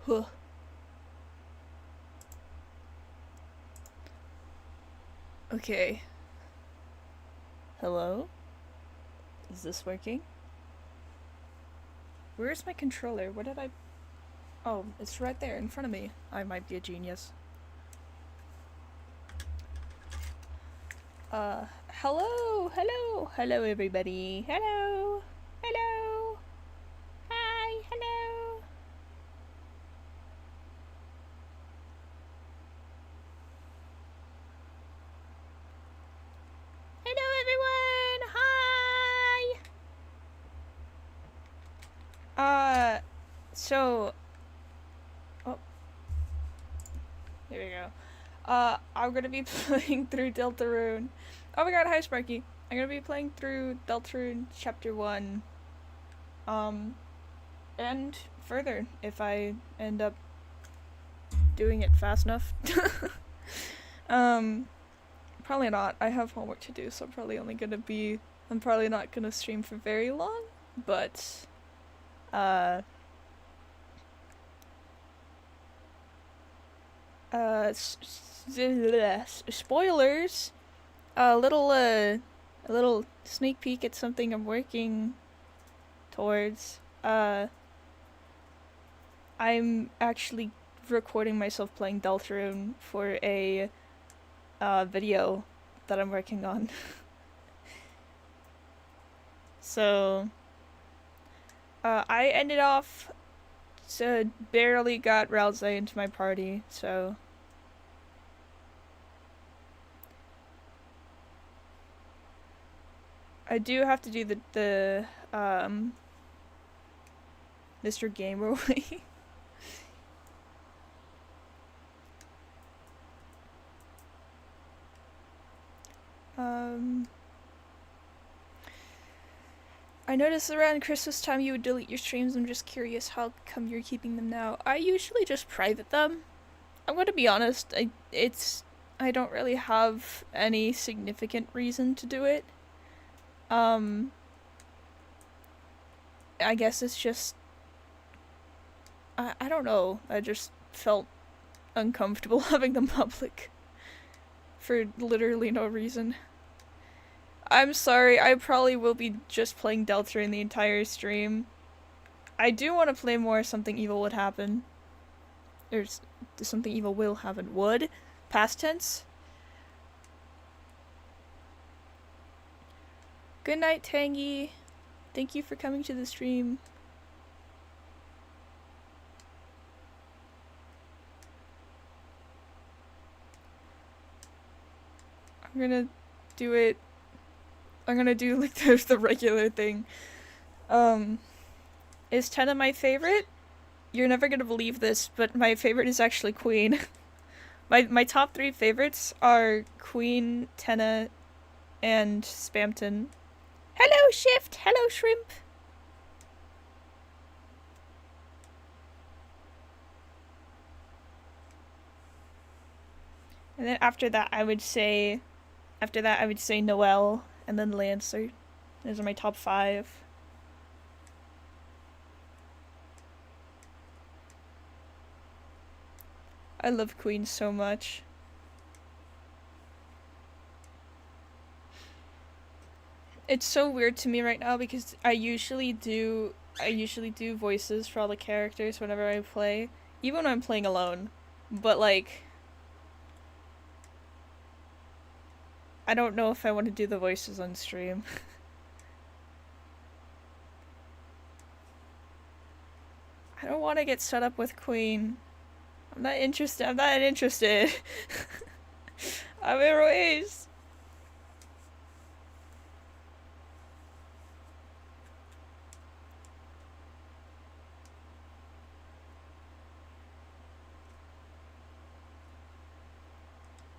Huh. Okay. Hello? Is this working? Where's my controller? Where did I... Oh, it's right there in front of me. I might be a genius. Hello! Hello! Hello, everybody! Hello! Hello! Hi! Hello! Hello, everyone! Hi! So... Oh. There we go. I'm gonna be playing through Deltarune. Oh my god, hi Sparky. I'm gonna be playing through Deltarune Chapter 1. And further, if I end up doing it fast enough. Probably not. I have homework to do, so I'm probably not gonna stream for very long, but, spoilers! A little sneak peek at something I'm working towards. I'm actually recording myself playing Deltarune for a video that I'm working on. So, I ended off, barely got Rouse into my party, so... I do have to do the Mr. Gamer way. I noticed around Christmas time you would delete your streams. I'm just curious how come you're keeping them now. I usually just private them. I'm gonna be honest, I don't really have any significant reason to do it. I guess it's just... I don't know. I just felt uncomfortable having them public. For literally no reason. I'm sorry, I probably will be just playing Deltarune the entire stream. I do want to play more Something Evil Would Happen. Or Something Evil Will Happen. Would? Past tense? Good night, Tangy. Thank you for coming to the stream. I'm gonna do it... I'm gonna do, like, there's the regular thing. Is Tenna my favorite? You're never gonna believe this, but my favorite is actually Queen. My top 3 favorites are Queen, Tenna, and Spamton. Hello, Shift! Hello, Shrimp! And then after that, I would say Noelle, and then Lancer. Those are my top 5. I love Queen so much. It's so weird to me right now because I usually do voices for all the characters whenever I play, even when I'm playing alone. But like, I don't know if I want to do the voices on stream. I don't want to get set up with Queen. I'm not interested. I'm Averroes.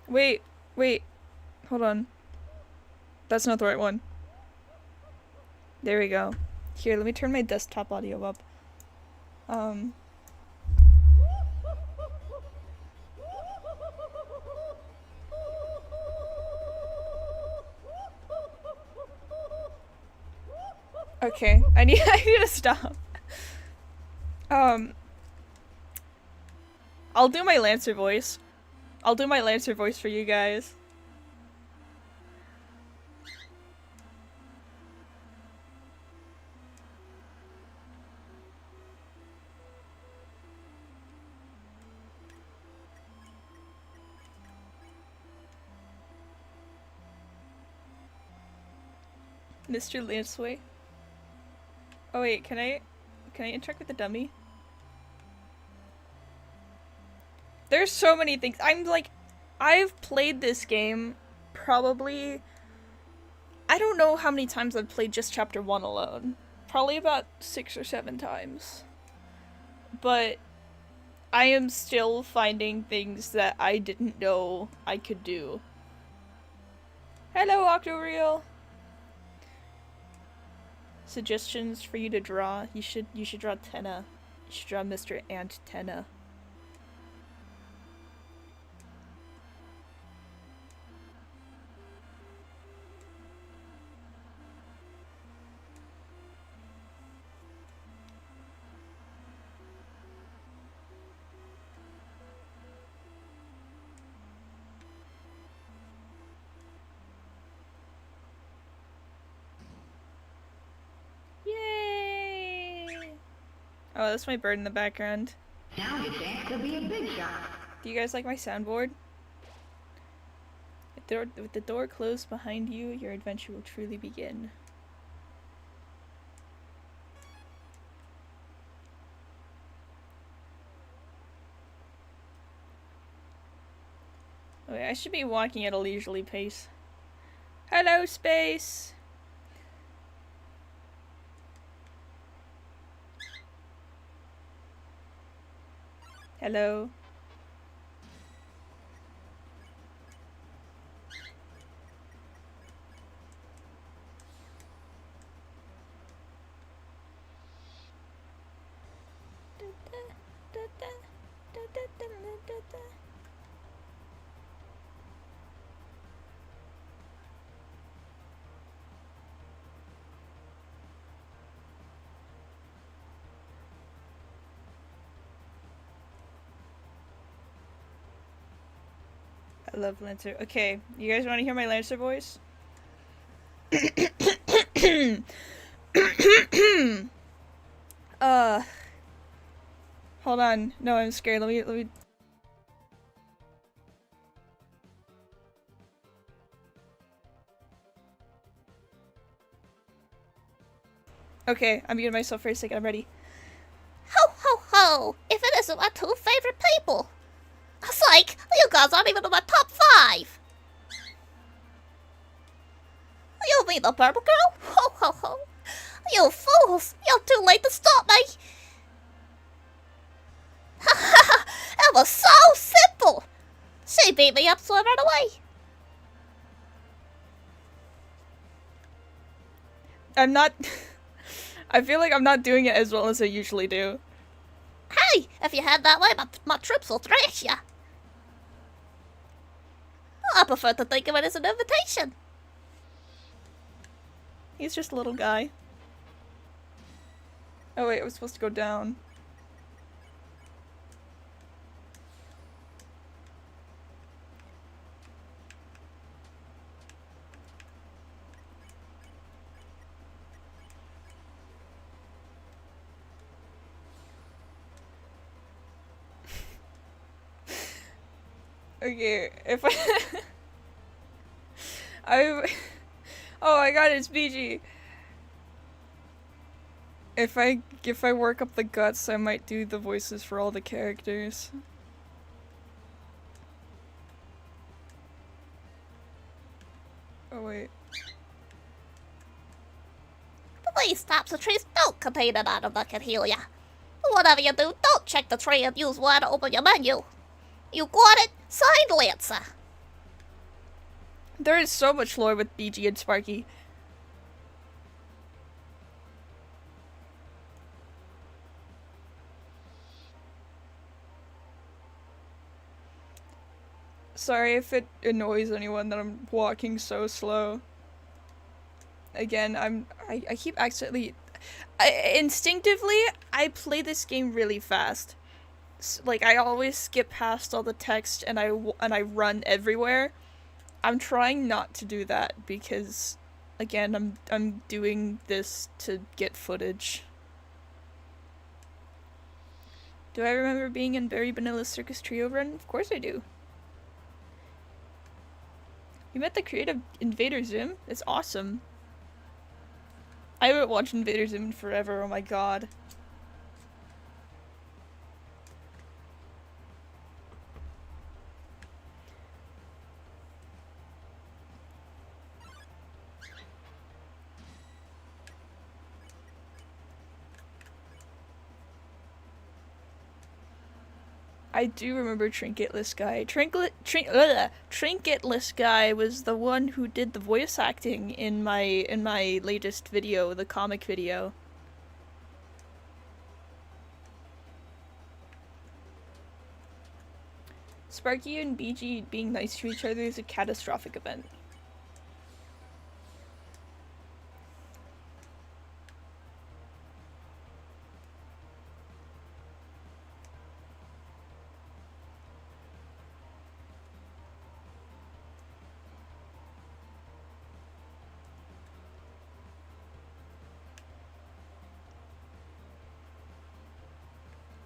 Wait. Hold on. That's not the right one. There we go. Here, let me turn my desktop audio up. Okay, I need to stop. I'll do my Lancer voice. I'll do my Lancer voice for you guys. Mr. Lanceway. Oh wait, can I interact with the dummy? There's so many things. I've played this game probably, I don't know how many times I've played just chapter 1 alone. Probably about 6 or 7 times. But I am still finding things that I didn't know I could do. Hello, Octoreal! Suggestions for you to draw. You should draw Tenna. You should draw Mr. Ant Tenna. Oh, that's my bird in the background. Now your chance to be a big shot. Do you guys like my soundboard? With the door closed behind you, your adventure will truly begin. Okay, I should be walking at a leisurely pace. Hello, space! Hello. I love Lancer. Okay, you guys want to hear my Lancer voice? Hold on. No, I'm scared. Let me. Okay, I'm muting myself for a second. I'm ready. Ho ho ho! If it isn't my 2 favorite people! It's like, you guys aren't even in my top 5! You mean the purple girl? Ho ho ho! You fools! You're too late to stop me! It was so simple! She beat me up, so I ran away. I'm not... I feel like I'm not doing it as well as I usually do. Hey, if you head that way, my troops will thrash ya. I prefer to think of it as an invitation. He's just a little guy. Oh wait, I was supposed to go down. Okay, if I oh my god, it's BG. If I work up the guts, I might do the voices for all the characters. Oh wait. These types of trees don't contain an item that can heal ya. Whatever you do, don't check the tree and use Y to open your menu. You got it? Signed, Lancer. There is so much lore with BG and Sparky. Sorry if it annoys anyone that I'm walking so slow. Again, I keep accidentally... instinctively, I play this game really fast. like I always skip past all the text and I run everywhere. I'm trying not to do that because, again, I'm doing this to get footage. Do I remember being in Very Vanilla Circus Trio Run? Of course I do. You met the creative Invader Zim? It's awesome. I haven't watched Invader Zim in forever, oh my god. I do remember Trinketless Guy. Trinketless Guy was the one who did the voice acting in my latest video, the comic video. Sparky and BG being nice to each other is a catastrophic event.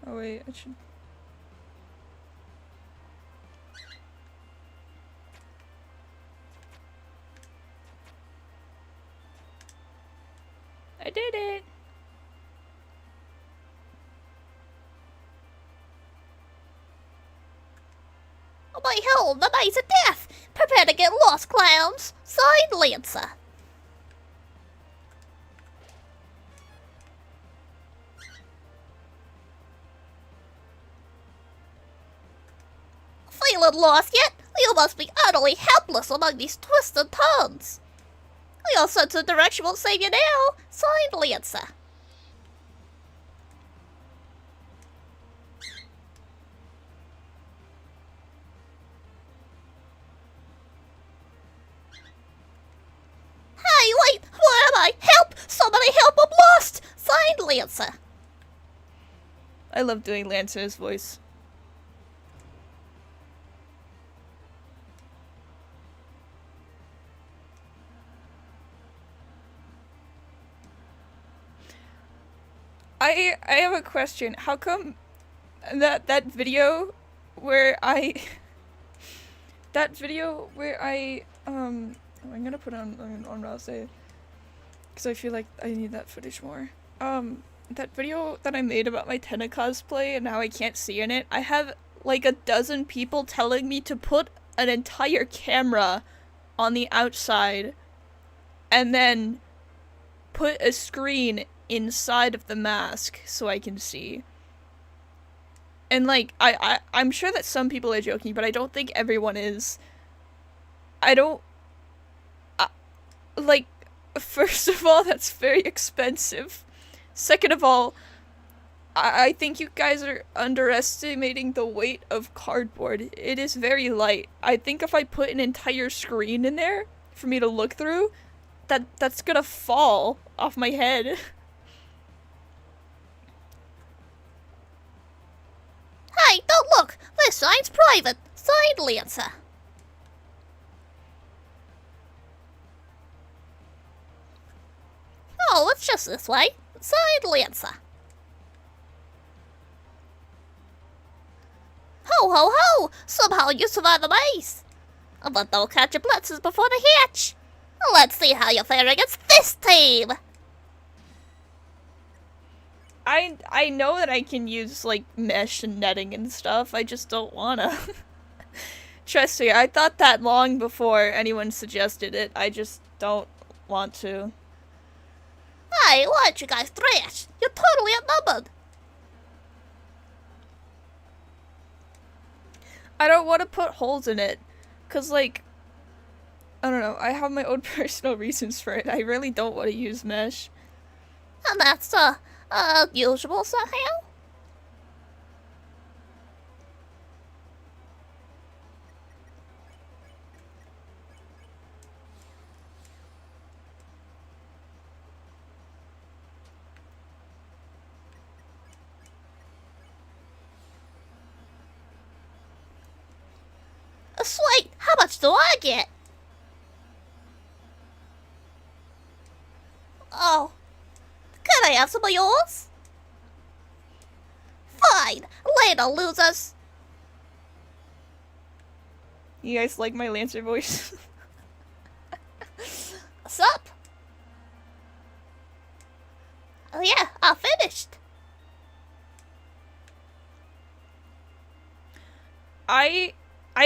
Oh wait, I should... I did it! Behold the maze of death! Prepare to get lost, clowns! Signed, Lancer. Feeling lost yet? You must be utterly helpless among these twists and turns. Your sense of direction won't save you now. Signed, Lancer. Hey, wait! Where am I? Help! Somebody help! I'm lost! Signed, Lancer. I love doing Lancer's voice. I have a question. How come that video where I I'm gonna put on Rouse because I feel like I need that footage more. That video that I made about my Tenna cosplay and how I can't see in it, I have like a dozen people telling me to put an entire camera on the outside and then put a screen inside of the mask so I can see. And like, I'm sure that some people are joking, but I don't think everyone is. I don't... like, first of all, that's very expensive. Second of all, I think you guys are underestimating the weight of cardboard. It is very light. I think if I put an entire screen in there for me to look through, that's gonna fall off my head. Hey, don't look! This sign's private. Signed, Lancer. Oh, it's just this way. Signed, Lancer. Ho, ho, ho! Somehow you survived the maze. But don't catch your blitzes before they hatch. Let's see how you fare against this team. I know that I can use, like, mesh and netting and stuff, I just don't wanna. Trust me, I thought that long before anyone suggested it, I just don't want to. Hey, why don't you guys thrash? You're totally outnumbered. I don't want to put holes in it, cause, like, I don't know, I have my own personal reasons for it, I really don't want to use mesh. And that's, usual somehow? Sweet, how much do I get? Oh, can I have some of yours? Fine, later, losers. You guys like my Lancer voice? Sup? Oh yeah, I finished. I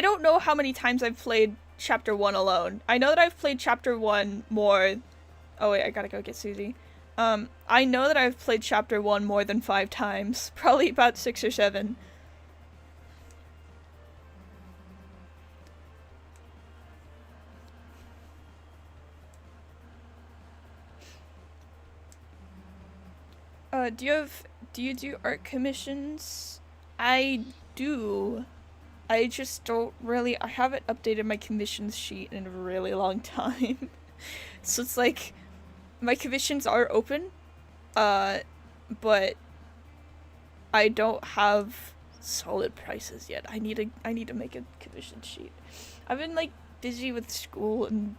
don't know how many times I've played Chapter 1 alone. I know that I've played Chapter 1 more... Oh wait, I gotta go get Susie. I know that I've played Chapter 1 more than 5 times. Probably about 6 or 7. Do you do art commissions? I do. I just don't really, I haven't updated my commissions sheet in a really long time. So it's like, my commissions are open, but I don't have solid prices yet. I need to make a commission sheet. I've been like busy with school and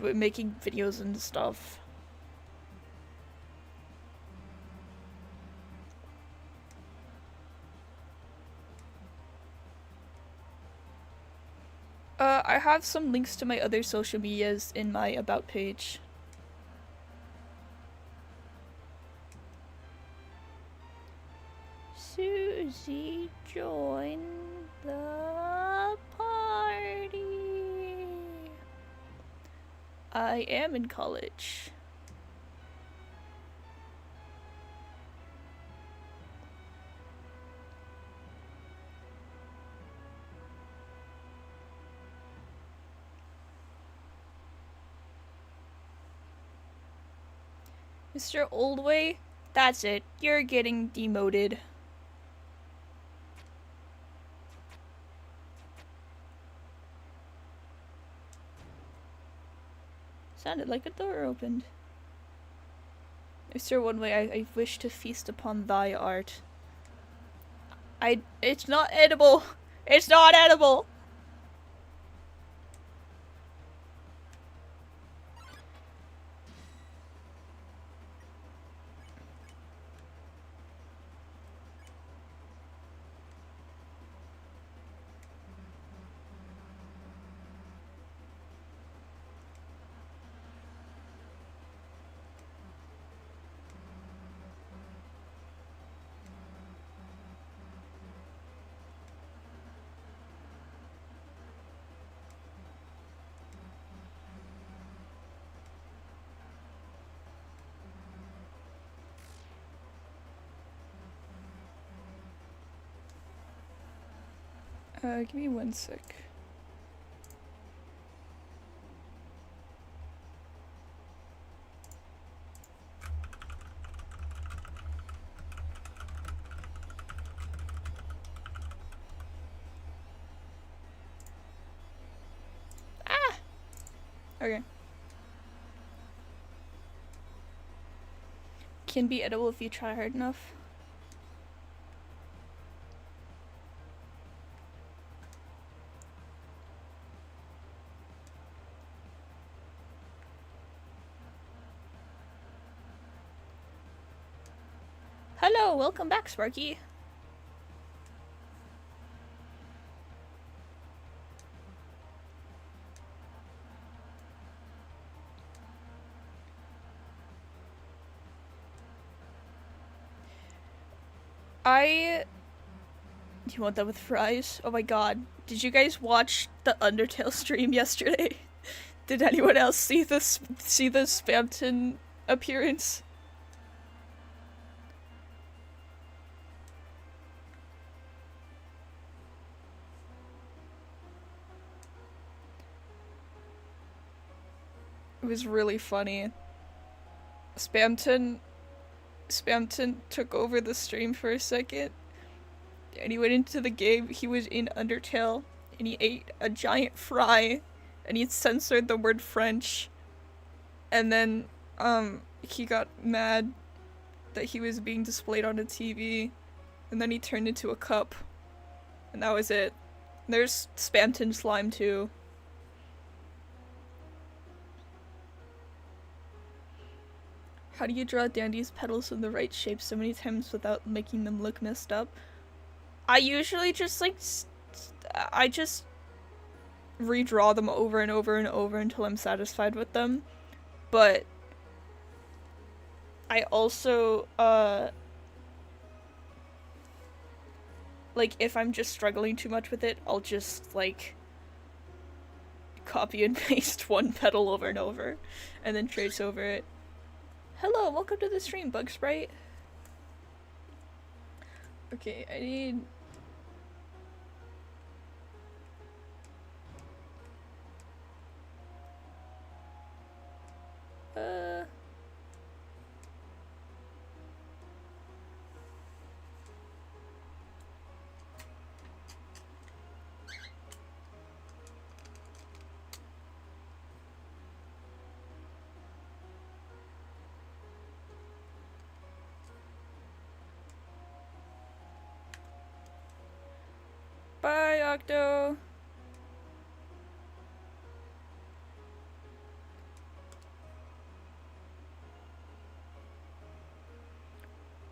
making videos and stuff. I have some links to my other social medias in my about page. Susie, join the party. I am in college. Mr. Oldway, that's it. You're getting demoted. Sounded like a door opened. Mr. Oldway, I wish to feast upon thy art. It's not edible! It's not edible! Give me 1 sec. Ah! Okay. Can be edible if you try hard enough. Hello, welcome back, Sparky. Do you want that with fries? Oh my god. Did you guys watch the Undertale stream yesterday? Did anyone else see the Spamton appearance? It was really funny. Spamton took over the stream for a second, and he went into the game. He was in Undertale, and he ate a giant fry, and he censored the word French, and then, he got mad that he was being displayed on a TV, and then he turned into a cup, and that was it. There's Spamton slime too. How do you draw Dandy's petals in the right shape so many times without making them look messed up? I usually just like, I just redraw them over and over and over until I'm satisfied with them. But I also, like, if I'm just struggling too much with it, I'll just, like, copy and paste one petal over and over, and then trace over it. Hello, welcome to the stream, Bug Sprite. Okay, I need... Bye, Octo!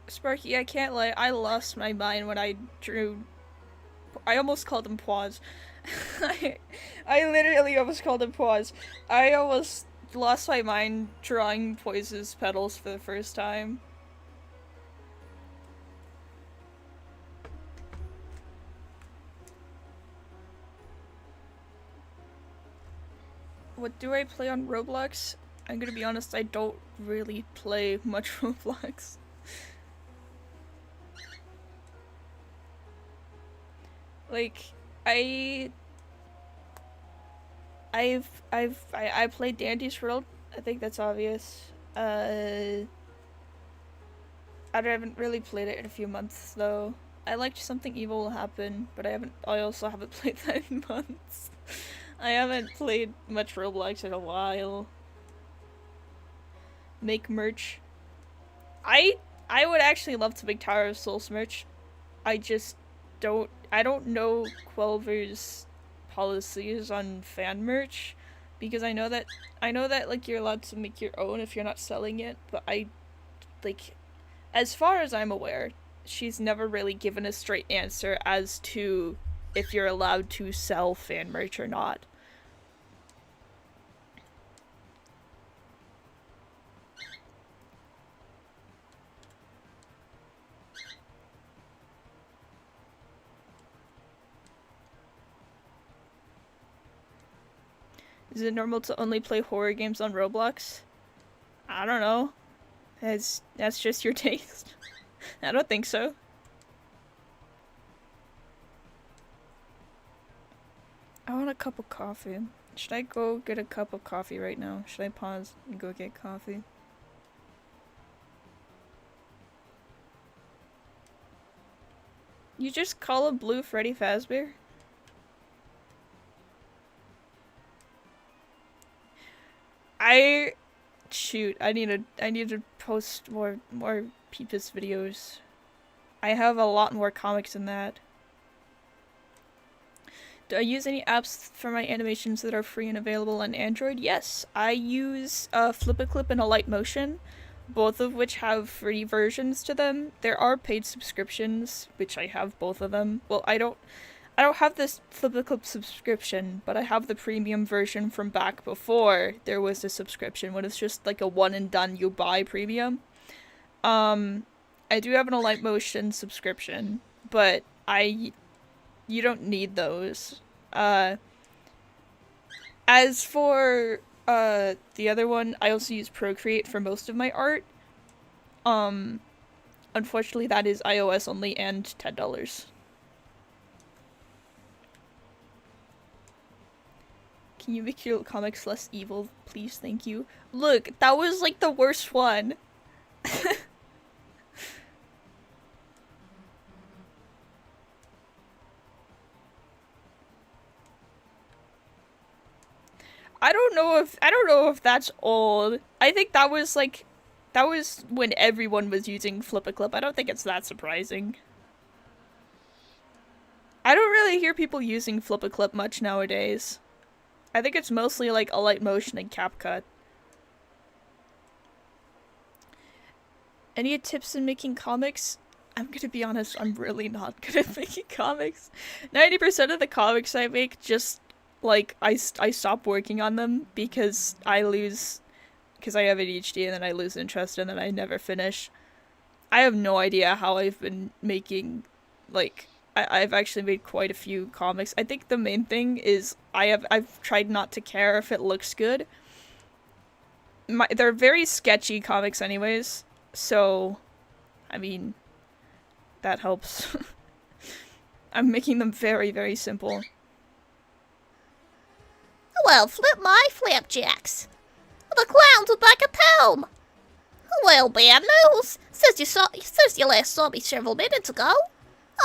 Sparky, I can't lie, I lost my mind when I drew... I almost called him Pause. I literally almost called him Pause. I almost lost my mind drawing Poise's petals for the first time. What do I play on Roblox? I'm gonna be honest, I don't really play much Roblox. Like, I played Dandy's World. I think that's obvious. I haven't really played it in a few months though. I liked Something Evil Will Happen, but I also haven't played that in months. I haven't played much Roblox in a while. Make merch. I would actually love to make Tower of Souls merch. I don't know Quelver's policies on fan merch, because I know that like you're allowed to make your own if you're not selling it, but as far as I'm aware, she's never really given a straight answer as to if you're allowed to sell fan merch or not. Is it normal to only play horror games on Roblox? I don't know. That's just your taste. I don't think so. I want a cup of coffee. Should I go get a cup of coffee right now? Should I pause and go get coffee? You just call a blue Freddy Fazbear? Shoot, I need to post more Peepus videos. I have a lot more comics than that. Do I use any apps for my animations that are free and available on Android? Yes, I use Flip-A-Clip and Alight Motion, both of which have free versions to them. There are paid subscriptions, which I have both of them. Well, I don't have this Flip-A-Clip subscription, but I have the premium version from back before there was a subscription, when it's just like a one and done you buy premium. I do have an Alight Motion subscription, but you don't need those. As for the other one, I also use Procreate for most of my art. Unfortunately that is iOS only and $10. Can you make your comics less evil, please? Thank you. Look, that was like the worst one. I don't know if that's old. I think that was when everyone was using Flip-A-Clip. I don't think it's that surprising. I don't really hear people using Flip-a-Clip much nowadays. I think it's mostly like Alight Motion and CapCut. Any tips in making comics? I'm gonna be honest, I'm really not good at making comics. 90% of the comics I make just, like, I stop working on them because I have ADHD and then I lose interest and then I never finish. I have no idea how I've been making, like, I've actually made quite a few comics. I think the main thing is I've tried not to care if it looks good. They're very sketchy comics anyways, so, I mean, that helps. I'm making them very, very simple. Well, flip my flapjacks. The clowns are back at home. Well, bad news. Since you last saw me several minutes ago,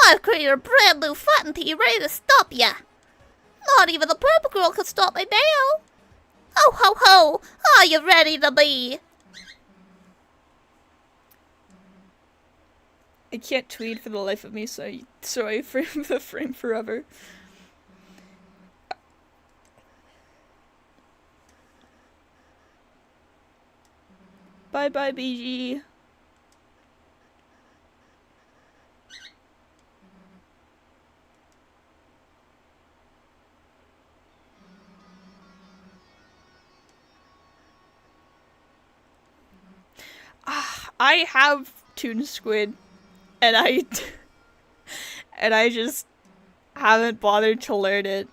I've created a brand new fighting team ready to stop ya. Not even the purple girl can stop me now. Oh ho ho, are you ready to be? I can't tweet for the life of me, so I frame the frame forever. Bye bye, BG. I have Toon Squid, and I just haven't bothered to learn it.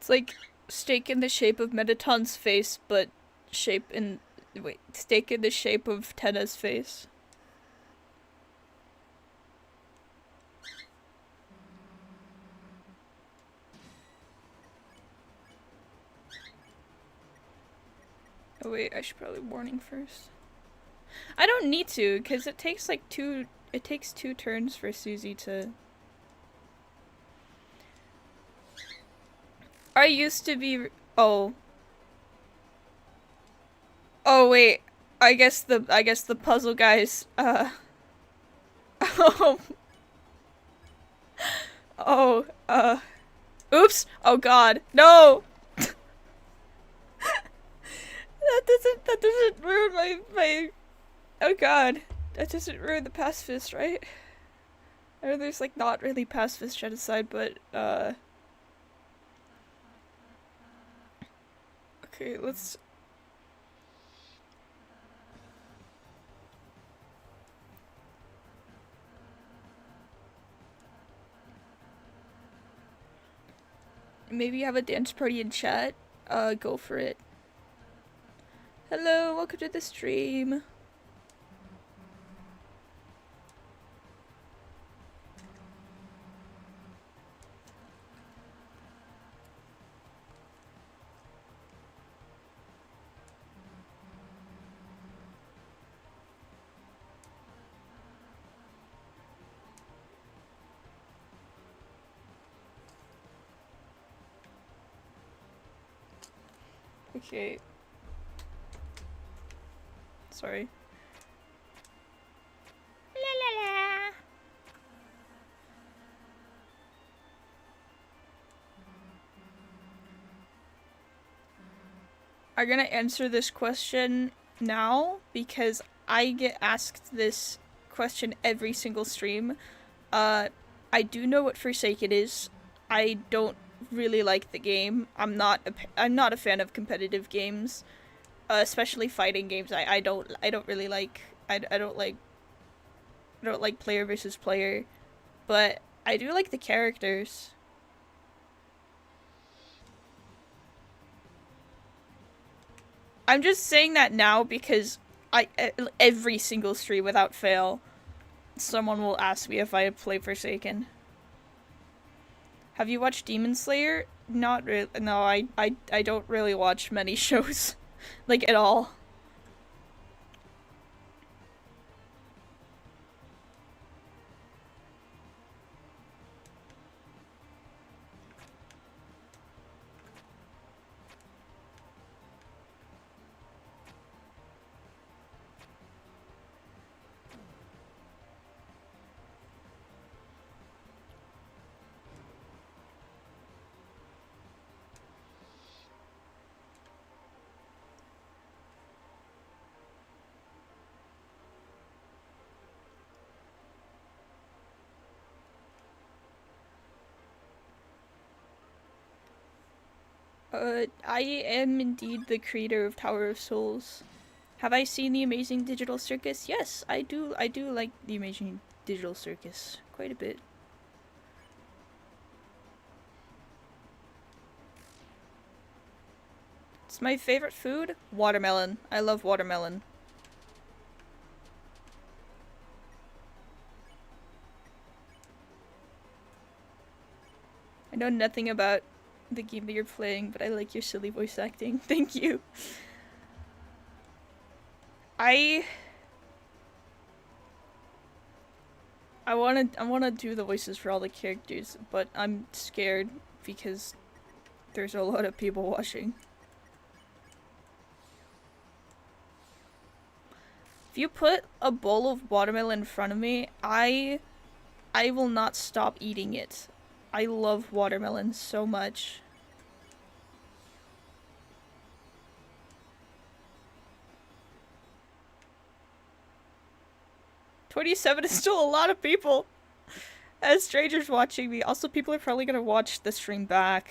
It's like steak in the shape of Metaton's face, but steak in the shape of Tenna's face. Oh wait, I should probably warning first. I don't need to, because it takes like two turns for Susie to... I used to be... Oh. Oh wait, I guess the puzzle guys, oh. Oh, oops! Oh god, no! That doesn't ruin my... Oh god. That doesn't ruin the pacifist, right? I know there's like not really pacifist genocide, but, okay, let's... Maybe have a dance party in chat? Go for it. Hello, welcome to the stream. Okay. Sorry. La la la. I'm gonna answer this question now because I get asked this question every single stream. I do know what Forsaken is. I don't really like the game. I'm not a fan of competitive games, especially fighting games. I don't really like. I don't like player versus player, but I do like the characters. I'm just saying that now because every single stream without fail, someone will ask me if I play Forsaken. Have you watched Demon Slayer? Not really. No, I don't really watch many shows, like at all. I am indeed the creator of Tower of Souls. Have I seen The Amazing Digital Circus? Yes, I do like The Amazing Digital Circus quite a bit. It's my favorite food? Watermelon. I love watermelon. I know nothing about the game that you're playing, but I like your silly voice acting. Thank you. I wanna do the voices for all the characters, but I'm scared because there's a lot of people watching. If you put a bowl of watermelon in front of me, I will not stop eating it. I love watermelon so much. $27 is still a lot of people. As strangers watching me. Also, people are probably gonna watch the stream back.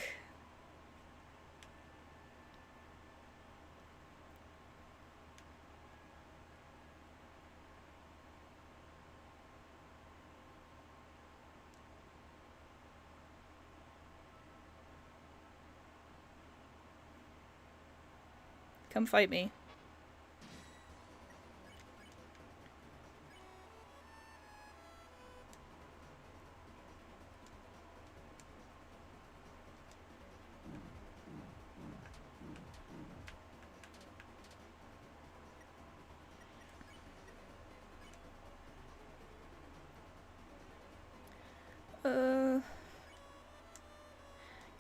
Come fight me.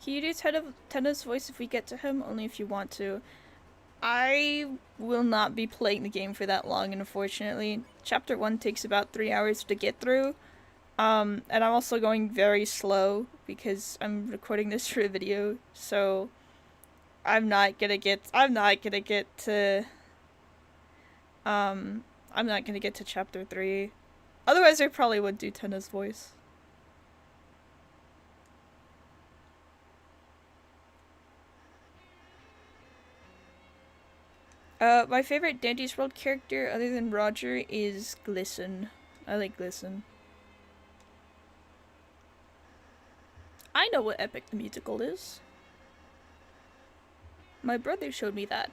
Can you do Tenna's voice if we get to him? Only if you want to. I will not be playing the game for that long, unfortunately. Chapter 1 takes about 3 hours to get through. And I'm also going very slow because I'm recording this for a video, so I'm not gonna get to chapter 3. Otherwise I probably would do Tenna's voice. My favorite Dante's World character, other than Roger, is Glisten. I like Glisten. I know what Epic the Musical is. My brother showed me that.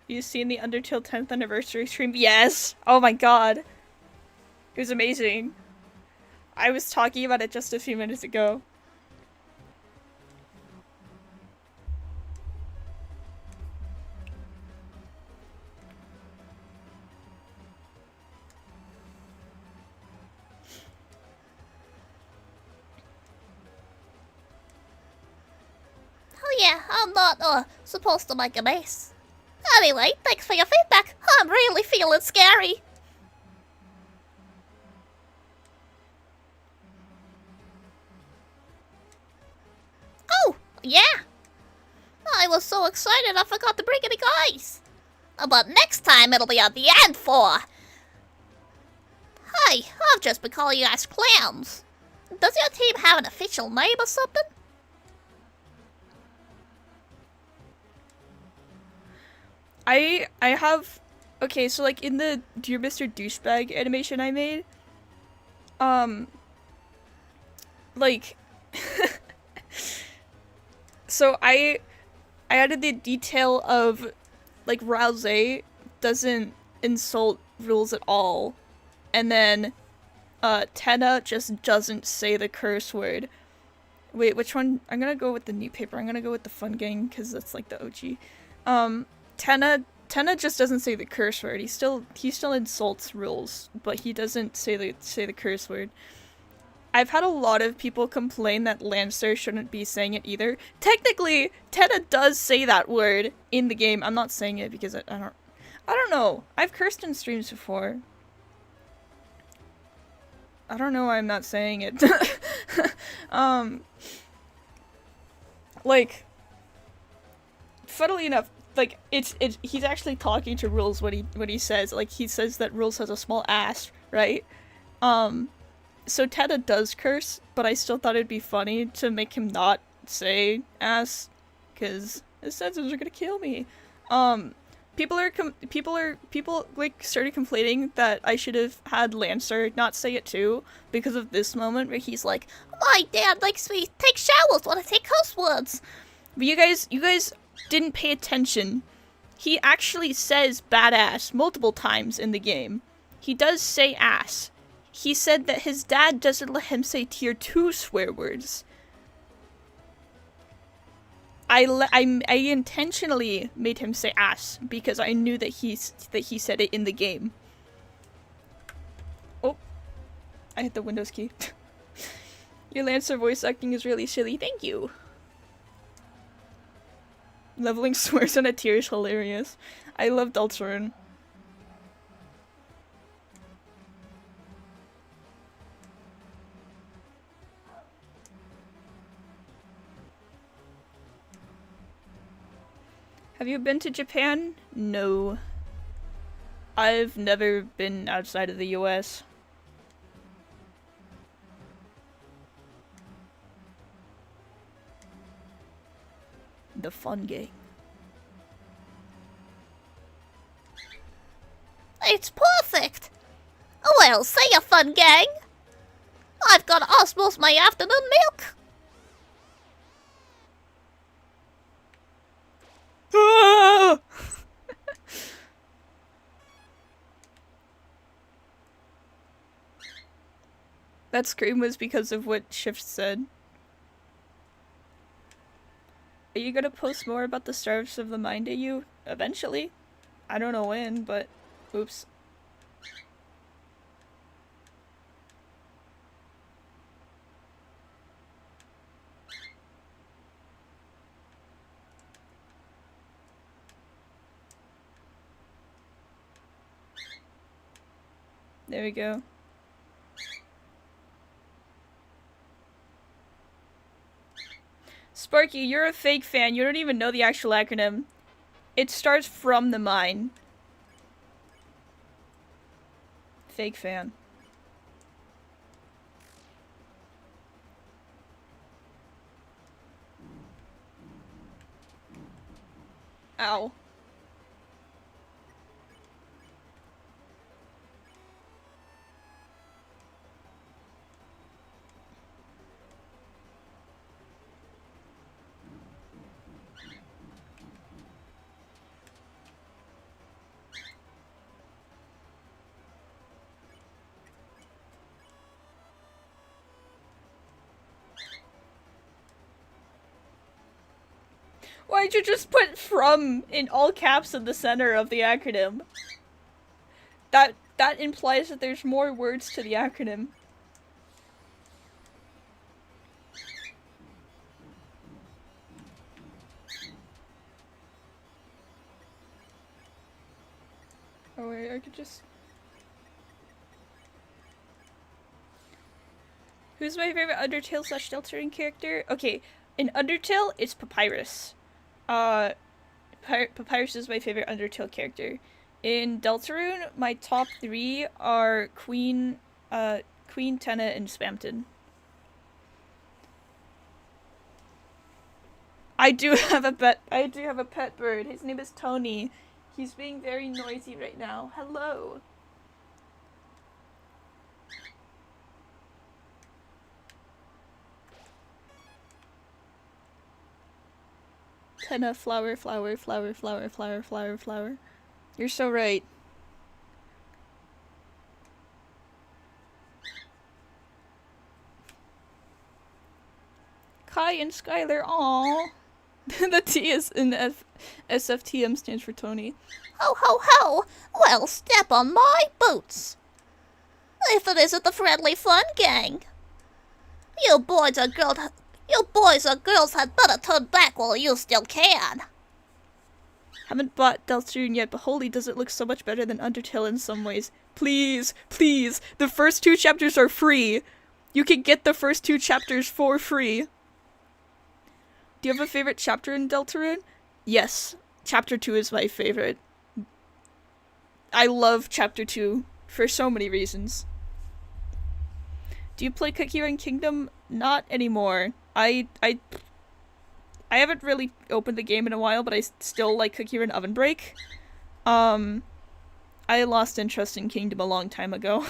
You seen the Undertale 10th anniversary stream? Yes! Oh my god. It was amazing. I was talking about it just a few minutes ago. Oh yeah, I'm not supposed to make a mess. Anyway, thanks for your feedback. I'm really feeling scary. Oh, yeah. I was so excited I forgot to bring any guys. But next time it'll be on the end for... Hey, I've just been calling you guys clowns. Does your team have an official name or something? I have, okay, so like in the Dear Mr. Douchebag animation I made, like, so I added the detail of, like, Rouse doesn't insult rules at all, and then, Tenna just doesn't say the curse word. Wait, which one? I'm gonna go with the new paper. I'm gonna go with the Fun Gang, because that's, like, the OG. Tenna just doesn't say the curse word. He still insults rules, but he doesn't say the curse word. I've had a lot of people complain that Lancer shouldn't be saying it either. Technically, Tenna does say that word in the game. I'm not saying it because I don't know. I've cursed in streams before. I don't know why I'm not saying it. Like, funnily enough, like, he's actually talking to Rules when he says, like, he says that Rules has a small ass, right? So Tenna does curse, but I still thought it'd be funny to make him not say ass, because his senses are gonna kill me. People like started complaining that I should have had Lancer not say it too, because of this moment where he's like, My dad likes me take showers when I take cuss words. but you guys didn't pay attention. He actually says badass multiple times in the game. He does say ass. He said that his dad doesn't let him say tier 2 swear words. I intentionally made him say ass because I knew that he said it in the game. Oh, I hit the Windows key. Your Lancer voice acting is really silly. Thank you. Leveling swears on a tier is hilarious. I love Deltarune. Have you been to Japan? No. I've never been outside of the US. The Fun Gang. It's perfect. Well, see ya, Fun Gang. I've got to osmose my afternoon milk. Ah! That scream was because of what Shift said. Are you gonna post more about the Starves of the Mind AU? Eventually. I don't know when, but oops. There we go. Sparky, you're a fake fan. You don't even know the actual acronym. It starts from the mind. Fake fan. Ow. Why'd you just put from in all caps in the center of the acronym? That implies that there's more words to the acronym. Oh wait, I could just... Who's my favorite Undertale / Deltarune character? Okay, in Undertale, it's Papyrus. Papyrus is my favorite Undertale character. In Deltarune, my top 3 are Queen, Tenna, and Spamton. I do have a pet bird. His name is Tony. He's being very noisy right now. Hello. Tenna, flower, flower, flower, flower, flower, flower, flower. You're so right. Kai and Skylar, aww. The T is in SFTM stands for Tony. Ho ho ho! Well, step on my boots! If it isn't the Friendly Fun Gang! You boys or girls had better turn back while you still can! Haven't bought Deltarune yet, but holy does it look so much better than Undertale in some ways. Please, please, the first 2 chapters are free! You can get the first 2 chapters for free! Do you have a favorite chapter in Deltarune? Yes, chapter 2 is my favorite. I love chapter 2 for so many reasons. Do you play Cookie Run Kingdom? Not anymore. I haven't really opened the game in a while, but I still like Cookie Run Oven Break. I lost interest in Kingdom a long time ago.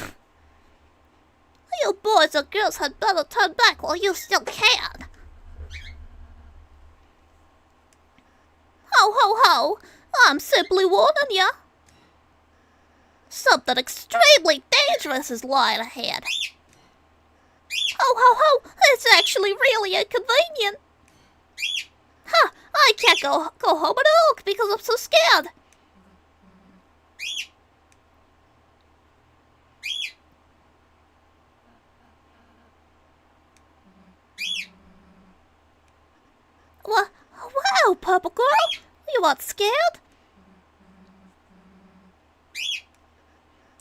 You boys or girls had better turn back while you still can! Ho ho ho! I'm simply warning ya! Something extremely dangerous is lying ahead. Ho ho ho! It's actually really inconvenient! Huh! I can't go home at all because I'm so scared! Wow, Purple Girl! You aren't scared?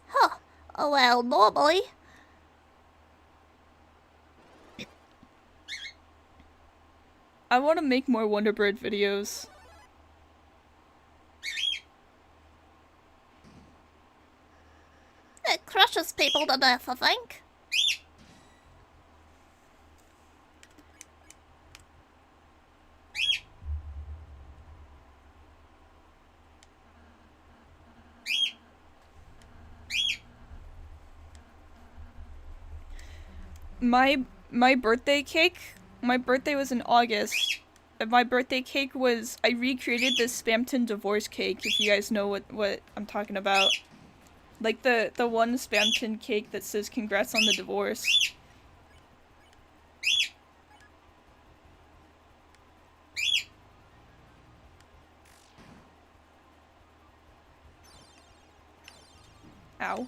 Huh. Well, normally. I want to make more Wonderbird videos. It crushes people to death, I think. My birthday cake, my birthday was in August. My birthday cake was, I recreated this Spamton divorce cake, if you guys know what I'm talking about. Like the one Spamton cake that says congrats on the divorce. Ow.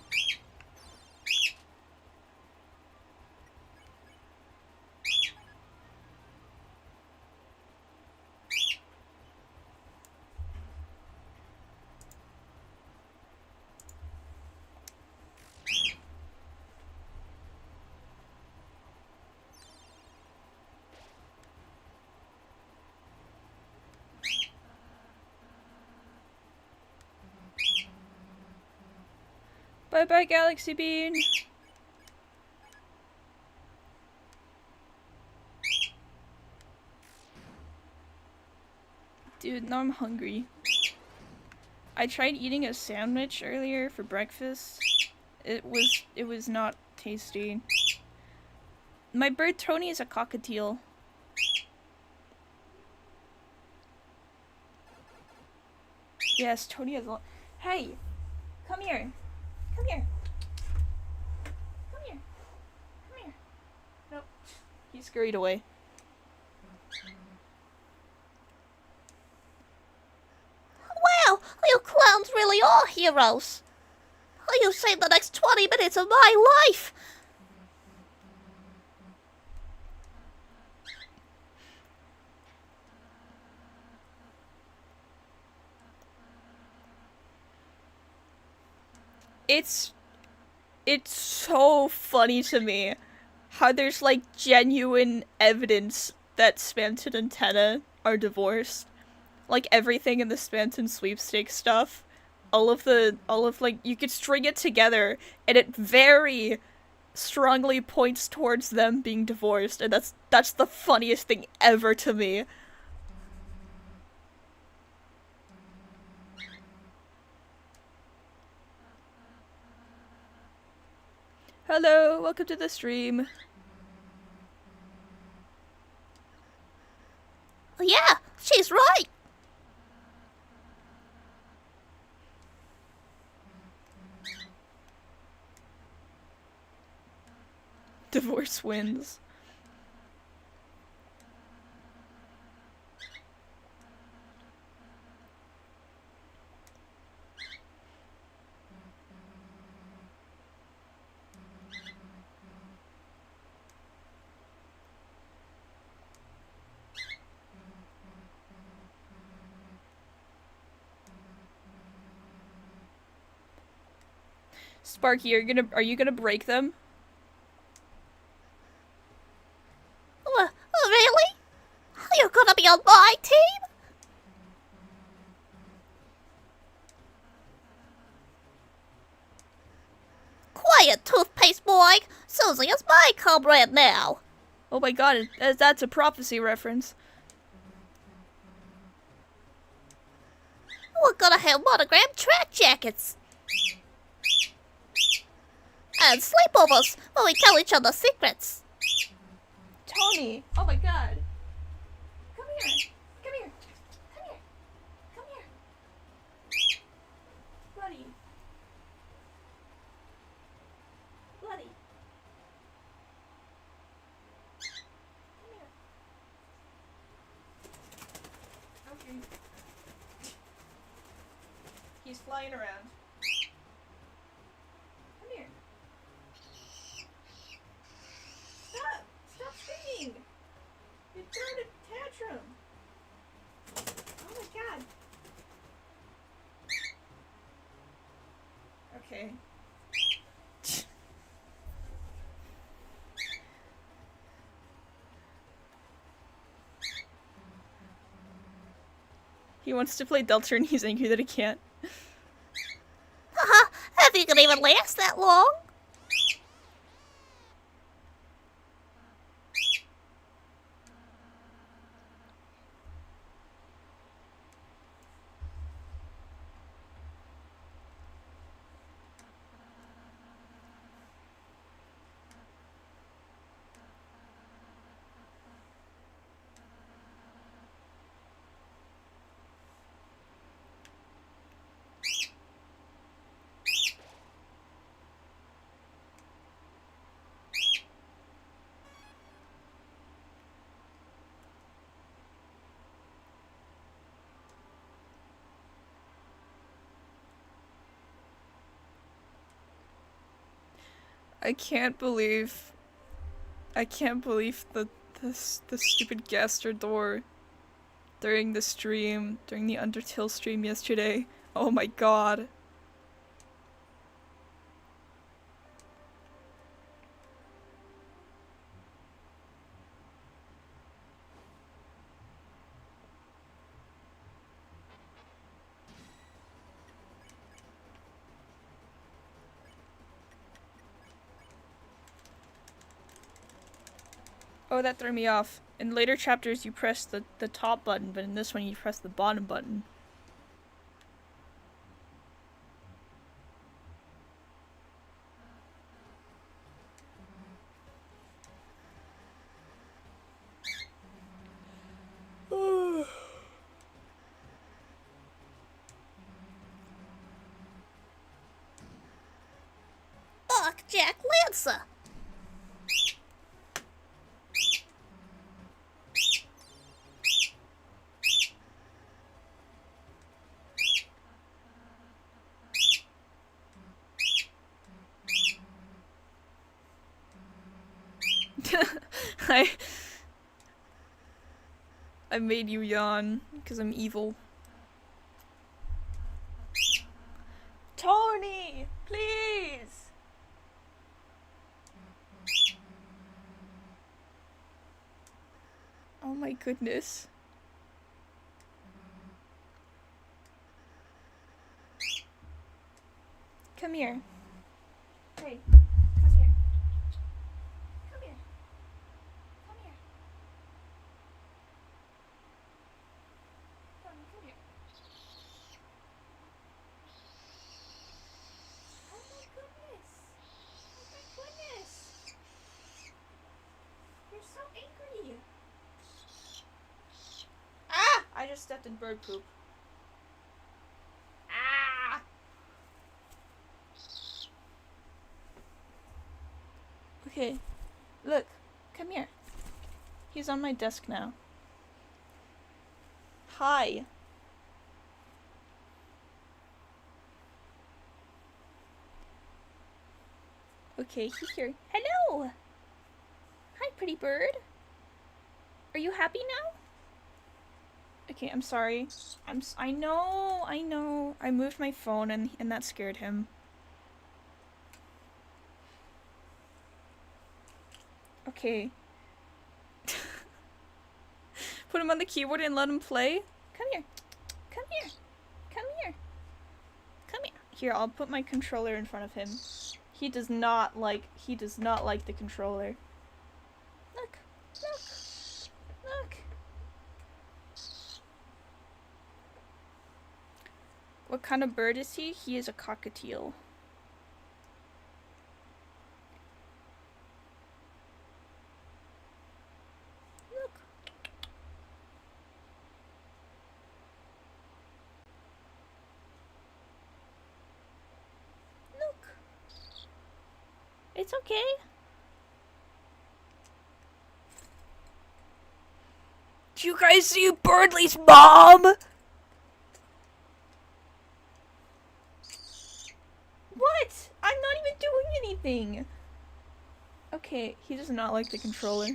Bye bye, Galaxy Bean! Dude, now I'm hungry. I tried eating a sandwich earlier for breakfast. It was not tasty. My bird Tony is a cockatiel. Yes, Tony is a— Hey! Come here! Come here! Come here! Come here! Nope. He scurried away. Wow! You clowns really are heroes! You saved the next 20 minutes of my life! It's so funny to me how there's like genuine evidence that Spamton and Tenna are divorced. Like everything in the Spamton sweepstakes stuff, all of like, you could string it together and it very strongly points towards them being divorced, and that's the funniest thing ever to me. Hello, welcome to the stream. Yeah, she's right. Divorce wins. Sparky, are you gonna break them? Really? You're gonna be on my team? Quiet, toothpaste boy. Susie is my comrade now. Oh my god, that's a prophecy reference. We're gonna have monogrammed track jackets. And sleepovers where we tell each other secrets. Tony! Oh my god. Come here. Come here. Come here. Come here. Buddy. Buddy. Come here. Okay. He's flying around. Come here. Stop! Stop screaming! You're throwing a tantrum! Oh my god. Okay. He wants to play Deltarune, he's angry that he can't. Haha, if you can even last that long. I can't believe the stupid Gaster door during the stream, during the Undertale stream yesterday. Oh my god. Oh, that threw me off. In later chapters you press the top button, but in this one you press the bottom button. Ugh, Jack Lancer. I made you yawn because I'm evil. Tony, please. Oh my goodness. Come here. Hey, come here. Come here. Come here. Come here. Oh my goodness. Oh my goodness. I just stepped in bird poop. Ah! Okay, look, come here. He's on my desk now. Hi. Okay, he's here. Hello! Hi, pretty bird. Are you happy now? Okay, I'm sorry. I know. I moved my phone and that scared him. Okay. Put him on the keyboard and let him play. Come here. Come here. Come here. Come here. Here, I'll put my controller in front of him. He does not like the controller. Look. Look. Look. What kind of bird is he? He is a cockatiel. Look. Look. It's okay. Do you guys see Birdley's mom? What? I'm not even doing anything. Okay, he does not like the controller.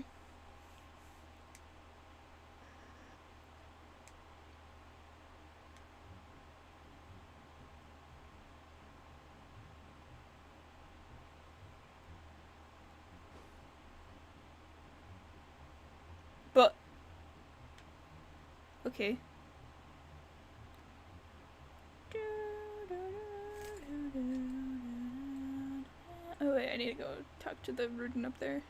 But okay. Oh wait, I need to go talk to the rodent up there.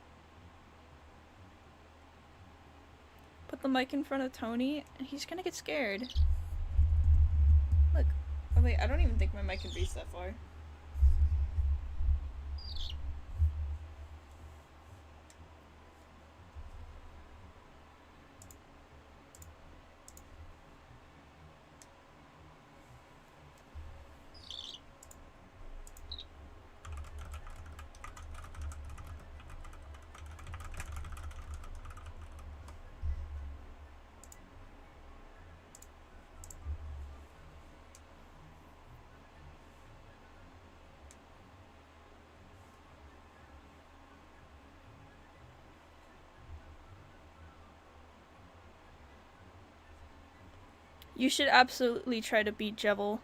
Put the mic in front of Tony, and he's gonna get scared. Look. Oh wait, I don't even think my mic can reach that far. You should absolutely try to beat Jevil.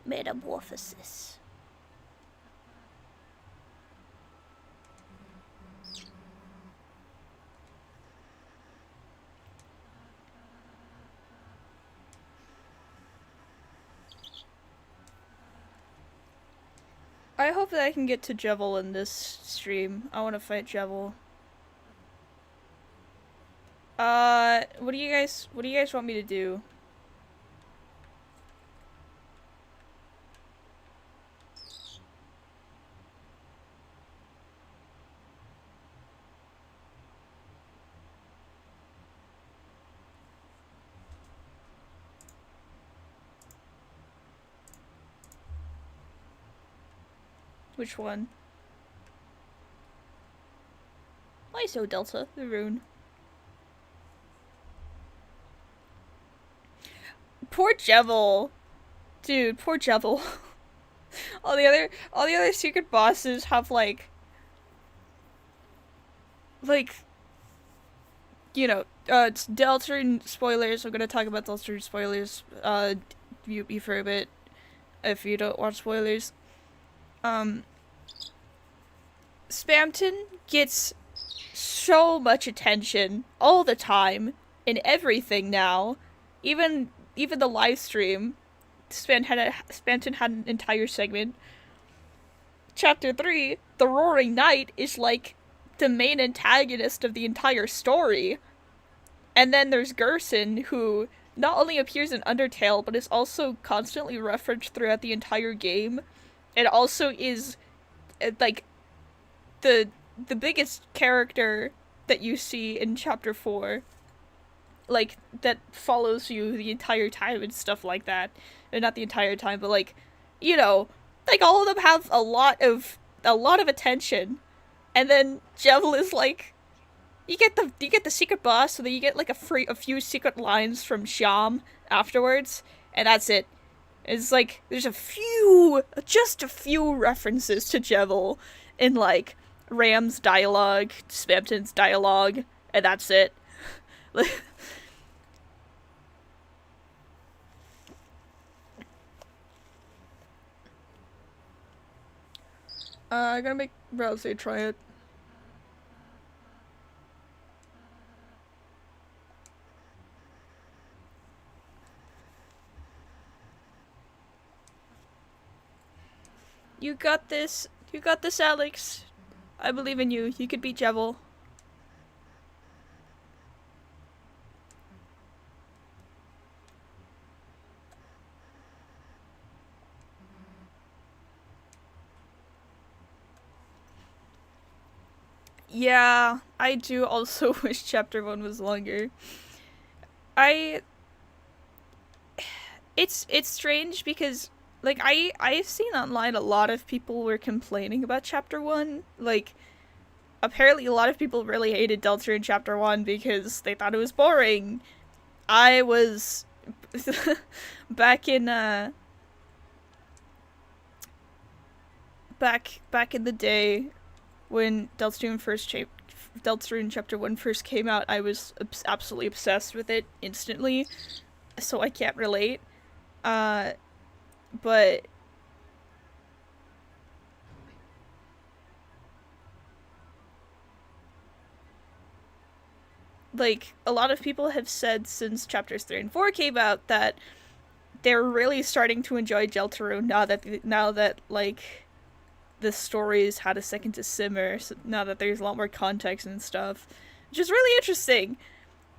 Metamorphosis. I hope that I can get to Jevil in this stream. I want to fight Jevil. What do you guys want me to do? Which one? ISO Delta, the rune. Poor Jevil. Dude, poor Jevil. all the other secret bosses have like you know, it's Deltarune spoilers. I'm gonna talk about Deltarune spoilers. You for a bit if you don't watch spoilers. Spamton gets so much attention all the time in everything now. Even the live stream. Spamton had an entire segment. Chapter 3, The Roaring Night, is like the main antagonist of the entire story. And then there's Gerson, who not only appears in Undertale, but is also constantly referenced throughout the entire game. It also is, like, the biggest character that you see in Chapter 4. Like, that follows you the entire time and stuff like that. And not the entire time, but, like, you know, like, all of them have a lot of attention. And then Jevil is like, you get the secret boss, so then you get like a few secret lines from Shyam afterwards, and that's it. It's like there's just a few references to Jevil in like Ram's dialogue, Spamton's dialogue, and that's it. I'm gonna make Rouse try it. You got this. You got this, Alex. I believe in you. You could beat Jevil. Yeah, I do also wish Chapter 1 was longer. It's strange because like I've seen online a lot of people were complaining about Chapter 1. Like apparently a lot of people really hated Deltarune Chapter 1 because they thought it was boring. I was back in back in the day when Deltarune Chapter 1 first came out, I was absolutely obsessed with it instantly, so I can't relate. But like a lot of people have said since chapters 3 and 4 came out that they're really starting to enjoy Deltarune now that like the stories had a second to simmer, so now that there's a lot more context and stuff, which is really interesting.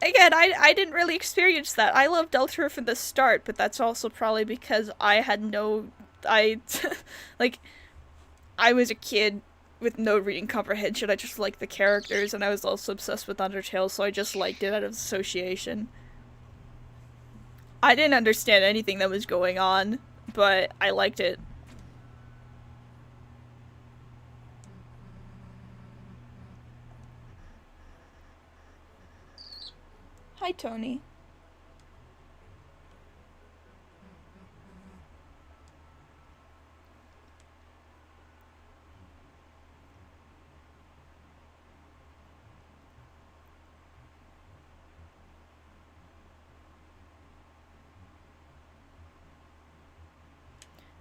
Again, I didn't really experience that. I loved Deltarune from the start, but that's also probably because like, I was a kid with no reading comprehension. I just liked the characters, and I was also obsessed with Undertale, so I just liked it out of association. I didn't understand anything that was going on, but I liked it. Hi, Tony.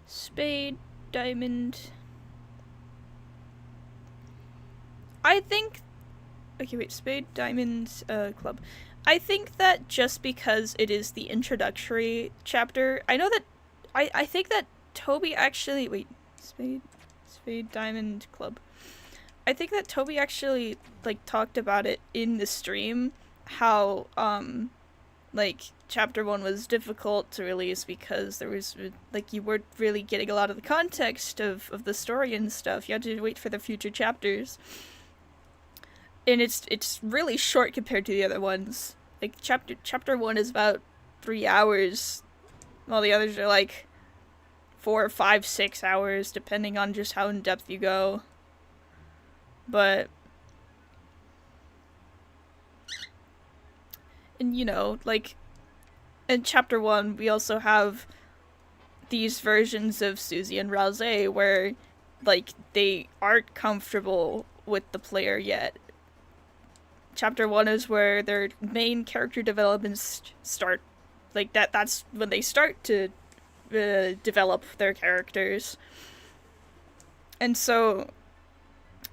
Spade, diamond. I think... Okay, wait. Spade, diamond, club. I think that just because it is the introductory chapter, I know that I think that Toby actually spade, diamond, club. I think that Toby actually like talked about it in the stream, how like chapter 1 was difficult to release because there was like you weren't really getting a lot of the context of the story and stuff. You had to wait for the future chapters. And it's really short compared to the other ones. Like chapter 1 is about 3 hours, while the others are like 4, 5, 6 hours, depending on just how in depth you go. But and you know, like in chapter 1 we also have these versions of Susie and Rouse where like they aren't comfortable with the player yet. Chapter 1 is where their main character developments start. Like, that's when they start to develop their characters. And so,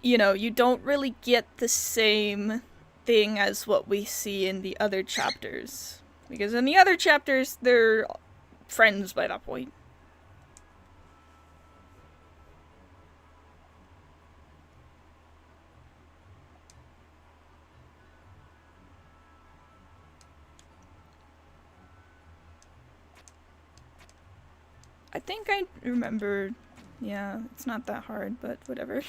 you know, you don't really get the same thing as what we see in the other chapters. Because in the other chapters, they're friends by that point. I think I remember. Yeah, it's not that hard, but whatever.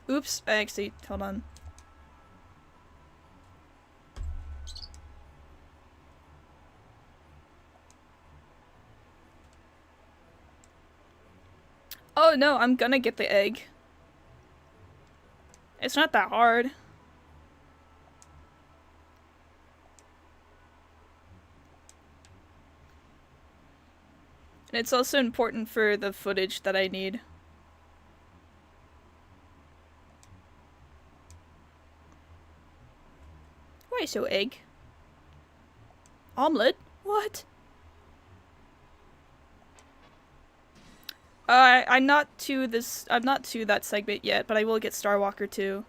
Oops, I actually, hold on. Oh no, I'm gonna get the egg. It's not that hard. And it's also important for the footage that I need. Why so egg? Omelette? What? I'm not to that segment yet, but I will get Star Walker too.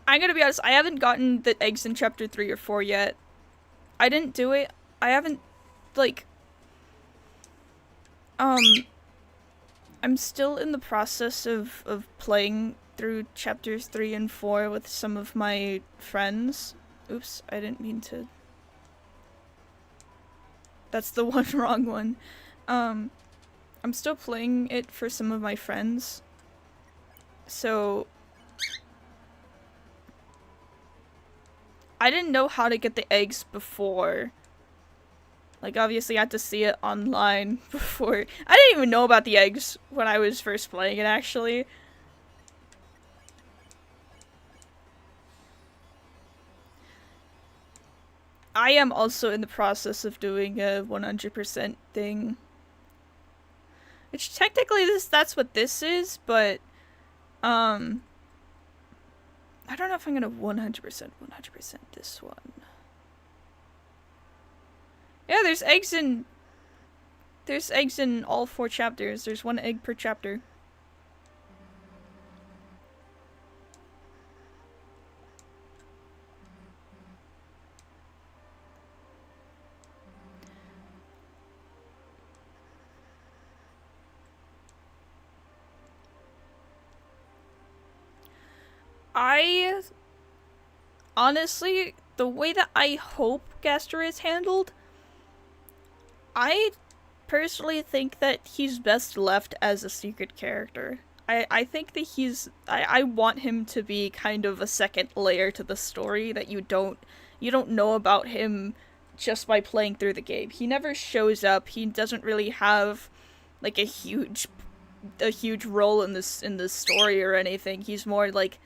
I'm gonna be honest, I haven't gotten the eggs in chapter 3 or 4 yet. I didn't do it. I haven't, like... I'm still in the process of playing through chapters 3 and 4 with some of my friends. Oops, I didn't mean to... That's the one wrong one. I'm still playing it for some of my friends. So... I didn't know how to get the eggs before. Like, obviously I had to see it online before. I didn't even know about the eggs when I was first playing it, actually. I am also in the process of doing a 100% thing. Which technically that's what this is, but I don't know if I'm gonna 100% this one. Yeah, there's eggs in all 4 chapters. There's 1 egg per chapter. Honestly, the way that I hope Gaster is handled, I personally think that he's best left as a secret character. I think that I want him to be kind of a second layer to the story that you don't know about him just by playing through the game. He never shows up. He doesn't really have like a huge role in this story or anything. He's more like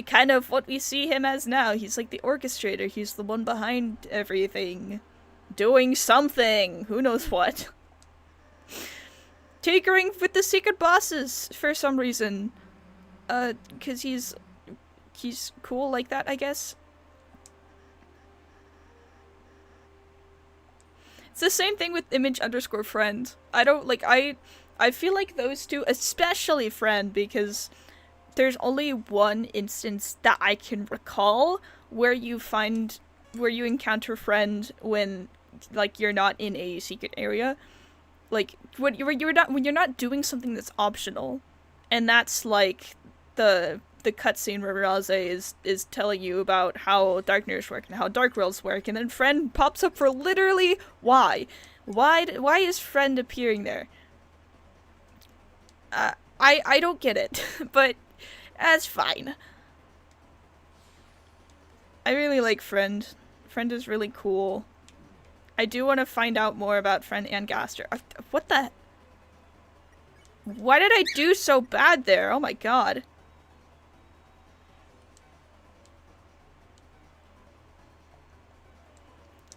kind of what we see him as now. He's like the orchestrator. He's the one behind everything. Doing something. Who knows what. Tinkering with the secret bosses for some reason. 'Cause he's cool like that, I guess. It's the same thing with image_friend. I feel like those two, especially friend, because there's only one instance that I can recall where you encounter friend when, like, you're not in a secret area. Like, when you're not doing something that's optional. And that's like the cutscene where Raze is telling you about how dark mirrors work and how dark worlds work, and then friend pops up for literally why? Why is friend appearing there? I don't get it, but that's fine. I really like Friend. Friend is really cool. I do want to find out more about Friend and Gaster. What the? Why did I do so bad there? Oh my god.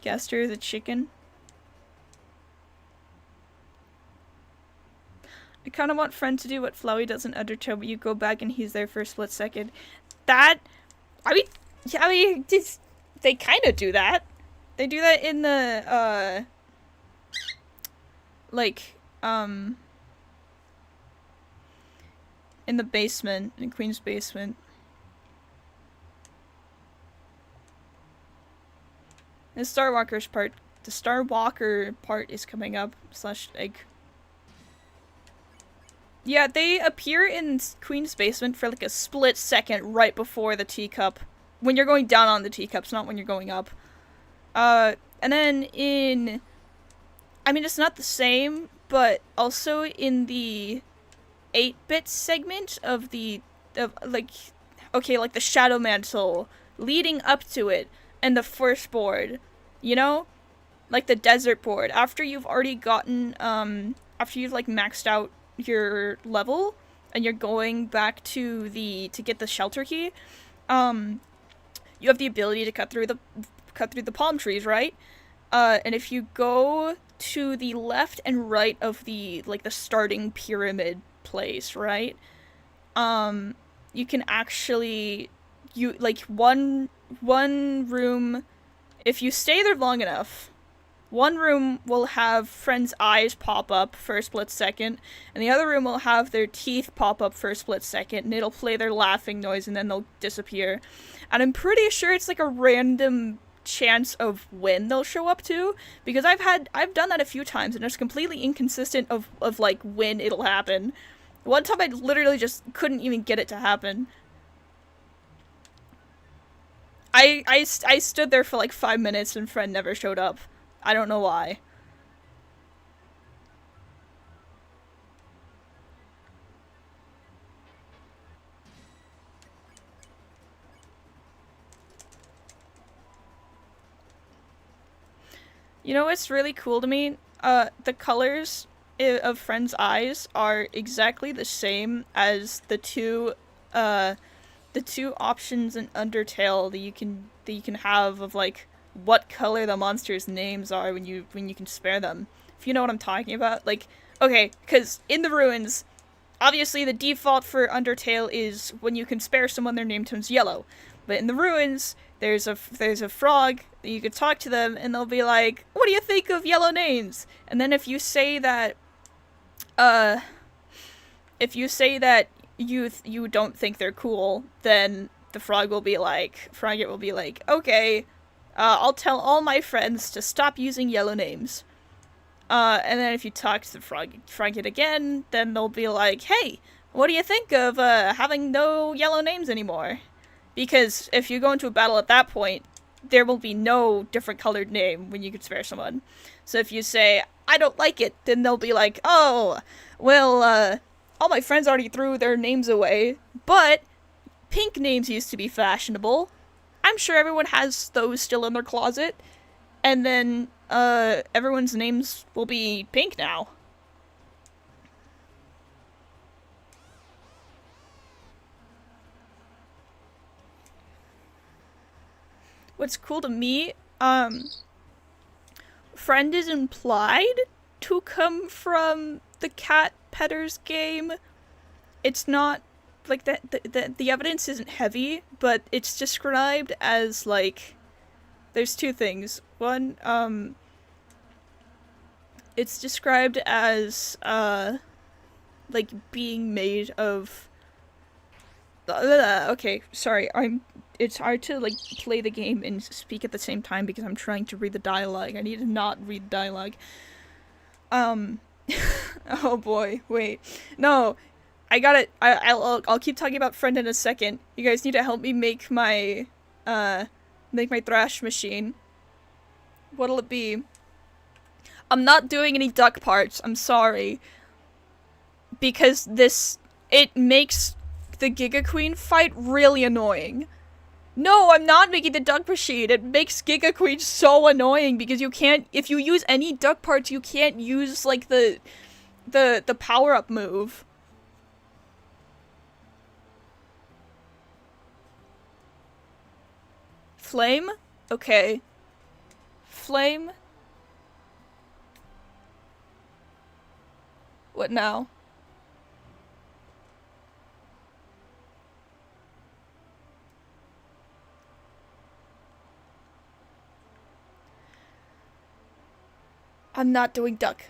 Gaster the chicken. I kind of want Friend to do what Flowey does in Undertale, but you go back and he's there for a split second. They kind of do that. They do that in the, in the basement, in Queen's basement. The Star Walker part is coming up, /egg. Yeah, they appear in Queen's basement for like a split second right before the teacup when you're going down on the teacups, not when you're going up. And then in, I mean, it's not the same, but also in the 8-bit segment of like the Shadow Mantle leading up to it, and the first board, you know? Like the desert board. After you've already gotten, after you've, like, maxed out your level, and you're going back to get the shelter key, you have the ability to cut through the palm trees, right? And if you go to the left and right of the starting pyramid place, right? You can actually, one room, if you stay there long enough, one room will have friends' eyes pop up for a split second, and the other room will have their teeth pop up for a split second, and it'll play their laughing noise, and then they'll disappear. And I'm pretty sure it's like a random chance of when they'll show up too, because I've done that a few times, and it's completely inconsistent of like when it'll happen. One time I literally just couldn't even get it to happen. I stood there for like 5 minutes and friend never showed up. I don't know why. You know what's really cool to me? The colors of friends' eyes are exactly the same as the two options in Undertale that you can have of like what color the monsters' names are when you can spare them. If you know what I'm talking about. Like, okay, because in the ruins, obviously the default for Undertale is when you can spare someone, their name turns yellow. But in the ruins, there's a frog that you could talk to them, and they'll be like, "What do you think of yellow names?" And then if you say that you don't think they're cool, then the frogget will be like, "Okay, I'll tell all my friends to stop using yellow names." And then if you talk to the frogget again, then they'll be like, "Hey, what do you think of having no yellow names anymore?" Because if you go into a battle at that point, there will be no different colored name when you can spare someone. So if you say, "I don't like it," then they'll be like, "Oh, well, all my friends already threw their names away, but pink names used to be fashionable. I'm sure everyone has those still in their closet." And then, everyone's names will be pink now. What's cool to me, friend is implied to come from the Cat Petters game. It's not, like, the evidence isn't heavy, but it's described as, like, there's two things. One, it's described as, like, being made of, okay, sorry, it's hard to, like, play the game and speak at the same time because I'm trying to read the dialogue. I need to not read dialogue. Oh boy, wait. No, I got it. I'll keep talking about friend in a second. You guys need to help me make my thrash machine. What'll it be? I'm not doing any duck parts, I'm sorry. Because it makes the Giga Queen fight really annoying. No, I'm not making the duck machine. It makes Giga Queen so annoying because you can't, if you use any duck parts, you can't use, like, the power-up move. Flame? Okay. Flame? What now? I'm not doing duck.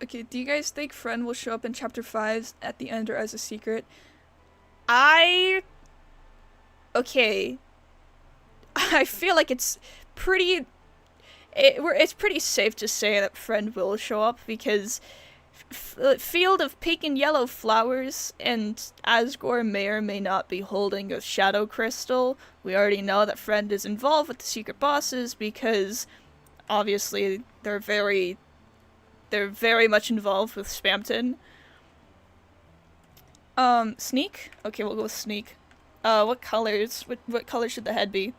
Okay, do you guys think friend will show up in chapter 5 at the end or as a secret? Okay. I feel like it's pretty safe to say that friend will show up because field of pink and yellow flowers, and Asgore may or may not be holding a shadow crystal. We already know that Friend is involved with the secret bosses because obviously they're very much involved with Spamton. Sneak? Okay, we'll go with Sneak. What colors? What color should the head be?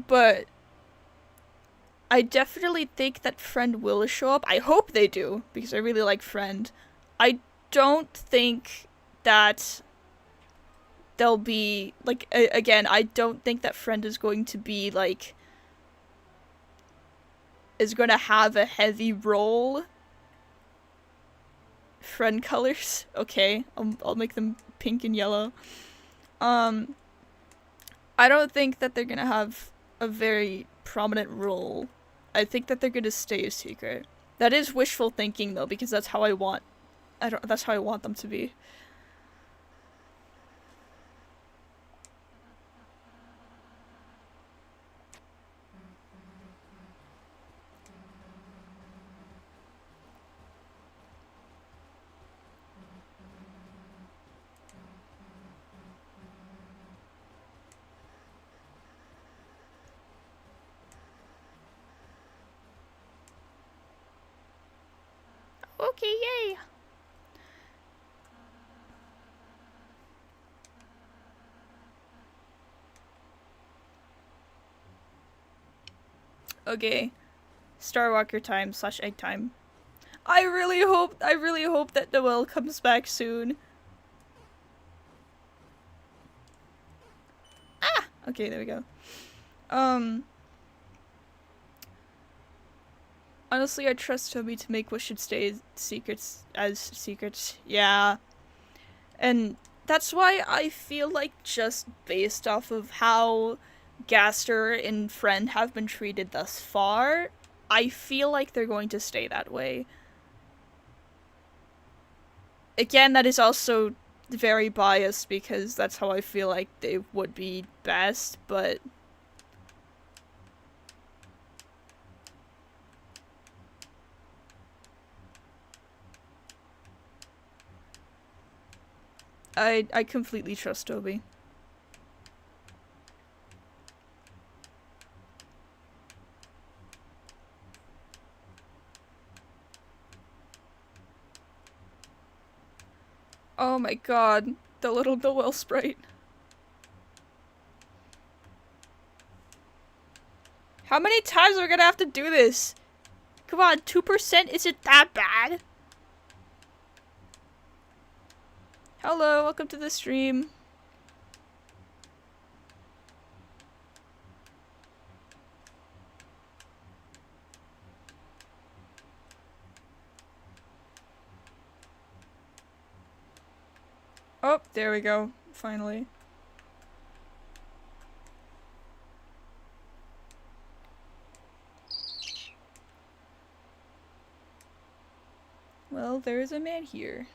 But I definitely think that Friend will show up. I hope they do, because I really like Friend. I don't think that they'll be, like, again, I don't think that Friend is going to be, like, is going to have a heavy role. Friend colors. Okay, I'll make them pink and yellow. I don't think that they're going to have a very prominent role. I think that they're gonna stay a secret. That is wishful thinking though, because that's how I want them to be. Okay, yay! Okay. Starwalker time / egg time. I really hope that Noelle comes back soon. Ah! Okay, there we go. Honestly, I trust Toby to make what should stay secrets as secrets. Yeah. And that's why I feel like, just based off of how Gaster and Friend have been treated thus far, I feel like they're going to stay that way. Again, that is also very biased because that's how I feel like they would be best, but I completely trust Toby. Oh my god, the little Noelle sprite. How many times are we gonna have to do this? Come on, 2% isn't that bad. Hello, welcome to the stream. Oh, there we go. Finally. Well, there is a man here.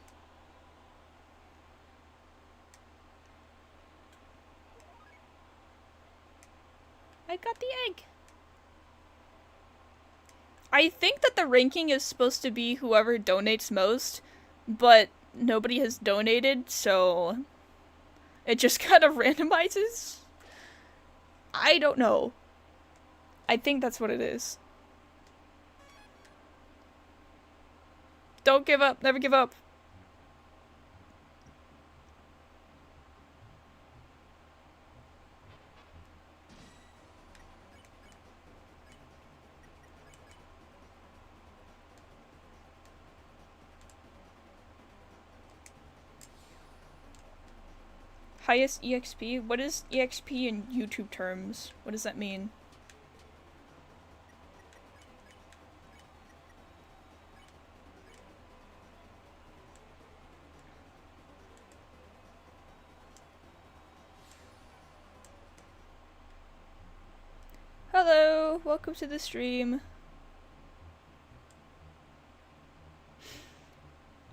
I got the egg. I think that the ranking is supposed to be whoever donates most, but nobody has donated, so it just kind of randomizes? I don't know. I think that's what it is. Don't give up. Never give up. Highest EXP? What is EXP in YouTube terms? What does that mean? Hello, welcome to the stream.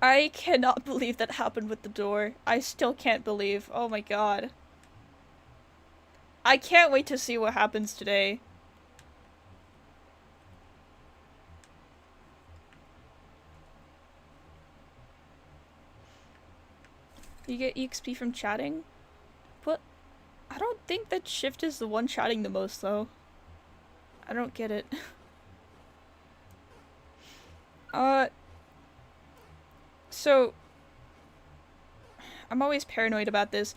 I cannot believe that happened with the door. I still can't believe. Oh my god. I can't wait to see what happens today. You get EXP from chatting? But I don't think that Shift is the one chatting the most, though. I don't get it. So I'm always paranoid about this.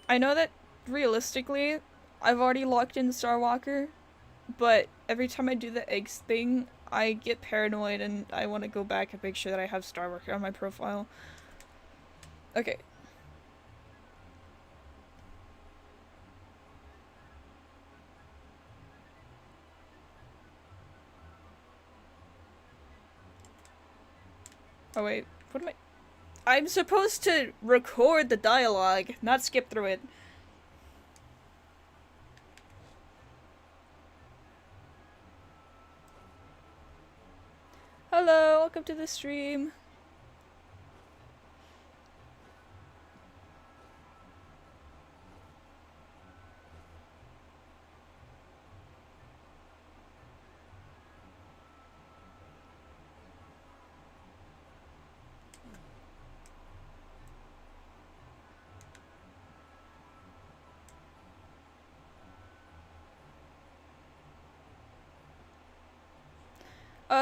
I know that realistically, I've already locked in Starwalker, but every time I do the eggs thing, I get paranoid and I want to go back and make sure that I have Starwalker on my profile. Okay. Oh wait, what am I? I'm supposed to record the dialogue, not skip through it. Hello, welcome to the stream.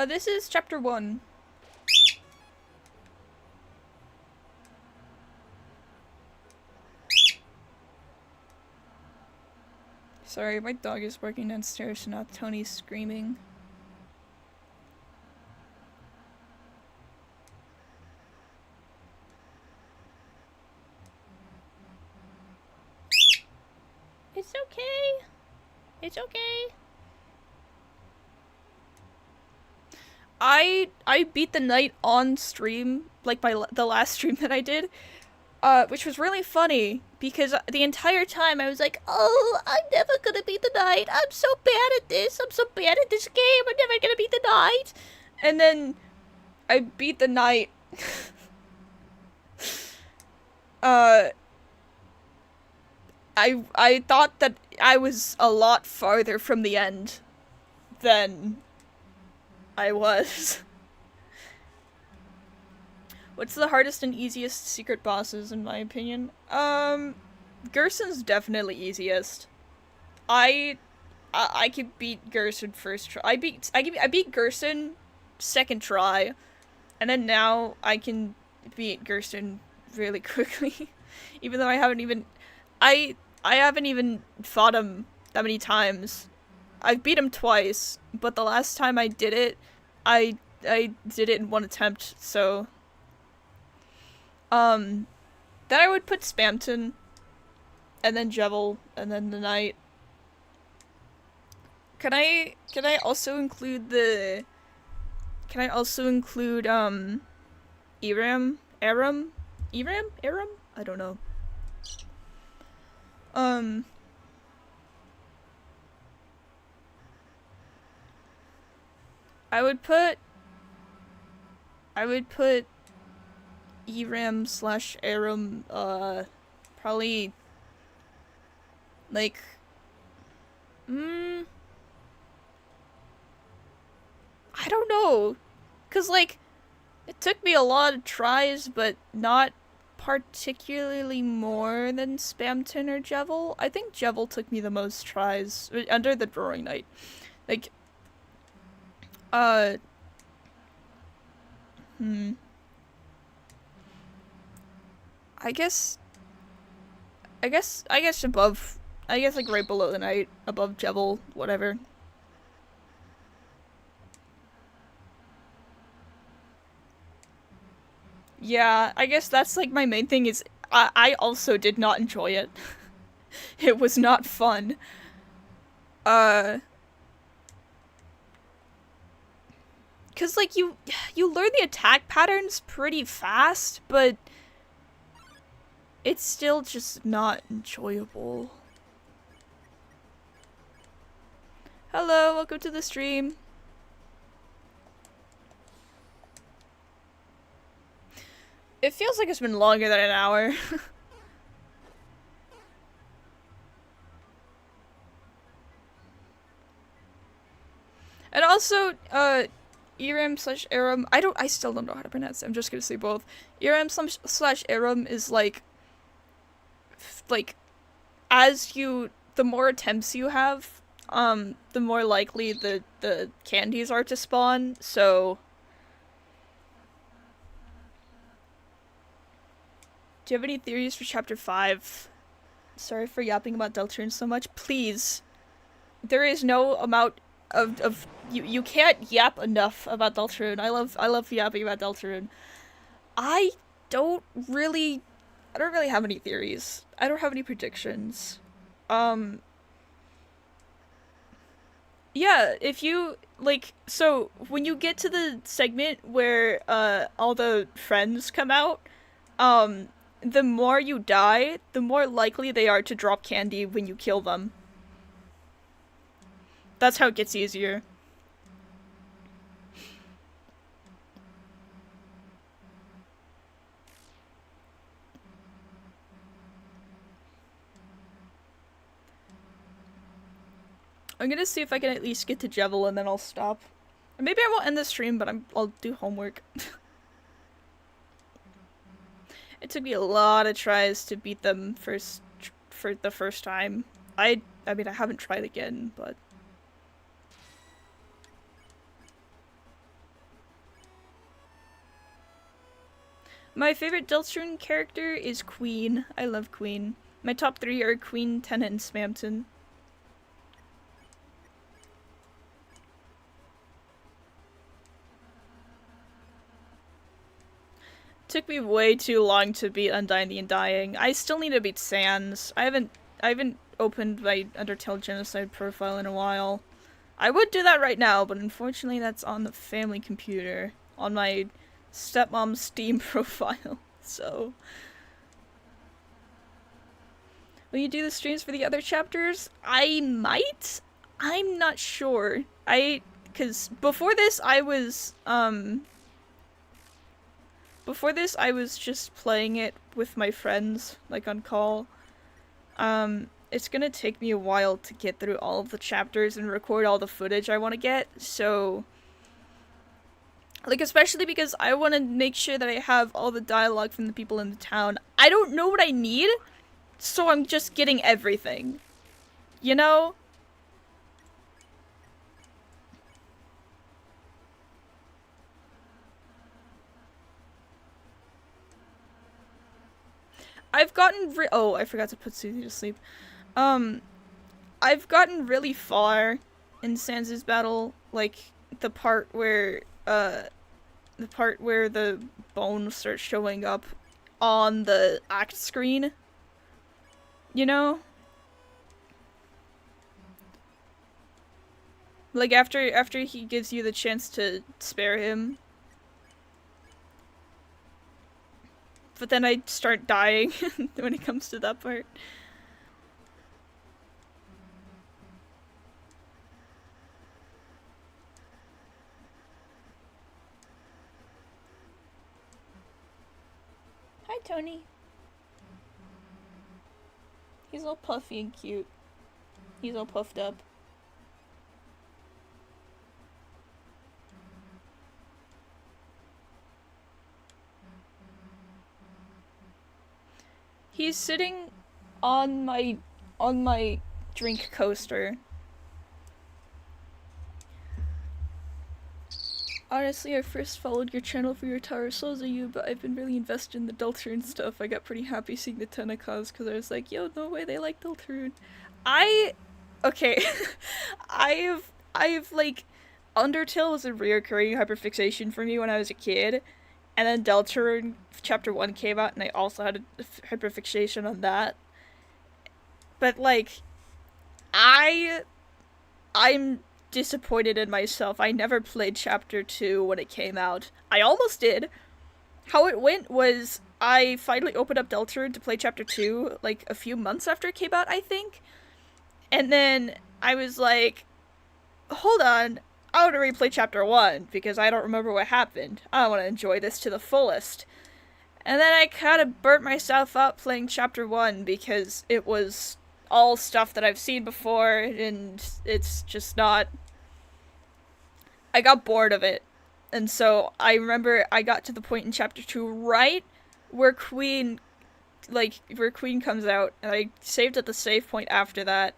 This is chapter 1. Sorry, my dog is barking downstairs, so now Tony's screaming. It's okay. It's okay. I beat the night on stream, like the last stream that I did, which was really funny because the entire time I was like, oh, I'm never gonna beat the night. I'm so bad at this. I'm so bad at this game. I'm never gonna beat the night. And then I beat the night. I thought that I was a lot farther from the end than I was. What's the hardest and easiest secret bosses, in my opinion? Gerson's definitely easiest. I could beat Gerson first try. I beat Gerson second try, and then now I can beat Gerson really quickly, even though I haven't even fought him that many times. I've beat him twice, but the last time I did it, I did it in one attempt, so... Then I would put Spamton, and then Jevil, and then the Knight. Can I also include the... Can I also include, Eram? Eram? I don't know. I would put Eram / Aram, probably, like, I don't know, cause, like, it took me a lot of tries, but not particularly more than Spamton or Jevil. I think Jevil took me the most tries, under the Drawing Knight. Like, I guess above, I guess, like, right below the Knight, above Jevil, whatever. Yeah, I guess that's, like, my main thing is, I also did not enjoy it. It was not fun. Cause, like, you learn the attack patterns pretty fast, but it's still just not enjoyable. Hello, welcome to the stream. It feels like it's been longer than an hour. And also, Eram / Aram, I still don't know how to pronounce it, I'm just gonna say both. Eram / Aram is, like, like, the more attempts you have, the more likely the candies are to spawn, so... Do you have any theories for Chapter 5? Sorry for yapping about Deltarune so much. Please. There is no amount of you can't yap enough about Deltarune. I love yapping about Deltarune. I don't really have any theories. I don't have any predictions. Yeah, if you, like, so, when you get to the segment where, all the friends come out, the more you die, the more likely they are to drop candy when you kill them. That's how it gets easier. I'm gonna see if I can at least get to Jevil and then I'll stop. Maybe I won't end the stream, but I'll do homework. It took me a lot of tries to beat them for the first time. I mean, I haven't tried again, but... My favorite Deltarune character is Queen. I love Queen. My top 3 are Queen, Tenant, and Spamton. Took me way too long to beat Undying the Undying. I still need to beat Sans. I haven't opened my Undertale Genocide profile in a while. I would do that right now, but unfortunately that's on the family computer. On my stepmom's Steam profile, so... Will you do the streams for the other chapters? I might? I'm not sure. Cause before this I was just playing it with my friends, like on call. It's gonna take me a while to get through all of the chapters and record all the footage I want to get, so... Like, especially because I want to make sure that I have all the dialogue from the people in the town. I don't know what I need, so I'm just getting everything. You know? I've gotten oh, I forgot to put Susie to sleep. I've gotten really far in Sans' battle, like, the part where the bones start showing up on the act screen. You know? Like, after he gives you the chance to spare him. But then I start dying when it comes to that part. Hi, Tony. He's all puffy and cute. He's all puffed up. He's sitting on my drink coaster. Honestly, I first followed your channel for your Tower of Souls you, but I've been really invested in the Deltarune stuff. I got pretty happy seeing the Tenacas because I was like, yo, no way they like Deltarune. Okay. I've like, Undertale was a reoccurring hyperfixation for me when I was a kid. And then Deltarune Chapter 1 came out, and I also had a hyperfixation on that. But, like, I'm disappointed in myself. I never played Chapter 2 when it came out. I almost did. How it went was, I finally opened up Deltarune to play Chapter 2, like, a few months after it came out, I think. And then I was like, hold on. I want to replay Chapter 1, because I don't remember what happened. I want to enjoy this to the fullest. And then I kind of burnt myself up playing Chapter 1, because it was all stuff that I've seen before, and it's just not... I got bored of it. And so I remember I got to the point in Chapter 2 right where Queen like, where Queen comes out, and I saved at the save point after that,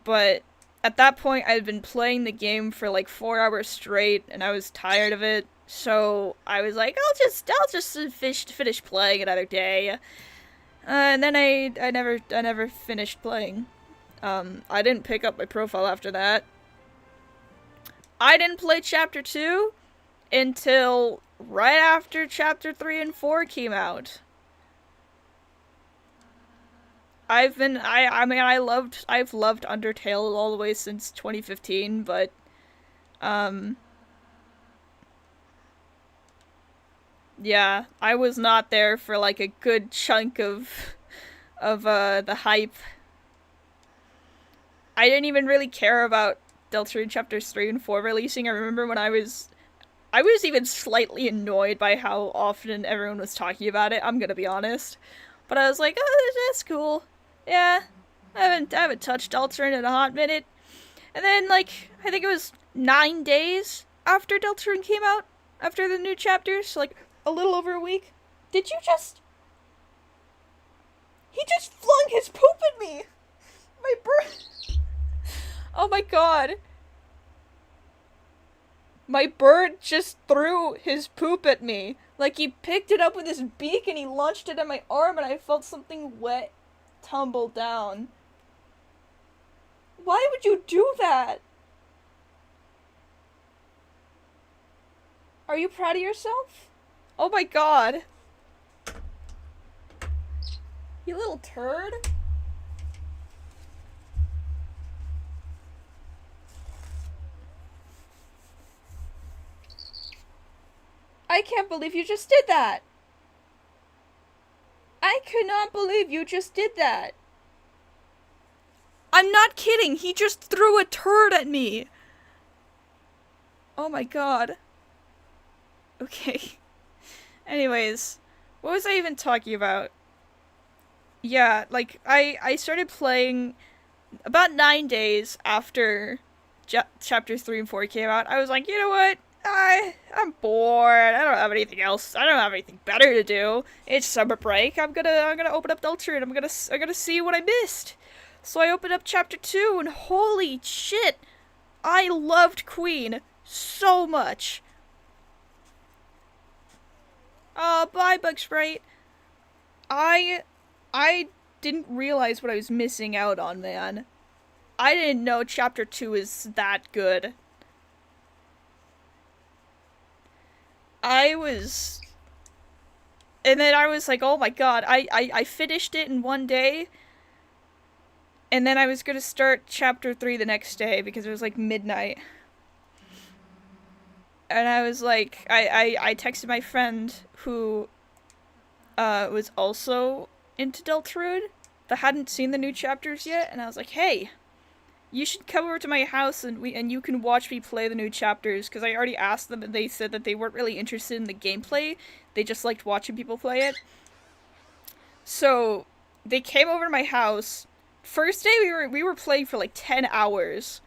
but at that point I had been playing the game for like 4 hours straight, and I was tired of it, so I was like, I'll just finish playing another day. And then I never finished playing. I didn't pick up my profile after that. I didn't play Chapter 2 until right after Chapter 3 and 4 came out. I've loved Undertale all the way since 2015, but yeah, I was not there for like a good chunk of the hype. I didn't even really care about Deltarune chapters 3 and 4 releasing. I remember when I was even slightly annoyed by how often everyone was talking about it, I'm gonna be honest. But I was like, oh, that's cool. Yeah, I haven't touched Deltarune in a hot minute. And then, like, I think it was 9 days after Deltarune came out, after the new chapters, like, a little over a week. Did you just... He just flung his poop at me! My bird... Oh my god. My bird just threw his poop at me. Like, he picked it up with his beak and he launched it at my arm, and I felt something wet tumble down. Why would you do that? Are you proud of yourself? Oh my god. You little turd. I can't believe you just did that. I cannot believe you just did that. I'm not kidding. He just threw a turd at me. Oh my god. Okay. Anyways, what was I even talking about? Yeah, like, I started playing about 9 days after chapters 3 and 4 came out. I was like, you know what? I'm bored. I don't have anything else. I don't have anything better to do. It's summer break. I'm gonna open up Deltarune. I'm gonna see what I missed. So I opened up chapter 2, and holy shit, I loved Queen so much. Bye, Bug Sprite. I didn't realize what I was missing out on, man. I didn't know chapter 2 is that good. And then I was like, oh my god, I finished it in one day, and then I was gonna start chapter 3 the next day, because it was like midnight. And I was like, I texted my friend who, was also into Deltarune, but hadn't seen the new chapters yet, and I was like, hey, you should come over to my house and you can watch me play the new chapters, because I already asked them and they said that they weren't really interested in the gameplay, they just liked watching people play it. So, they came over to my house. First day we were playing for like 10 hours.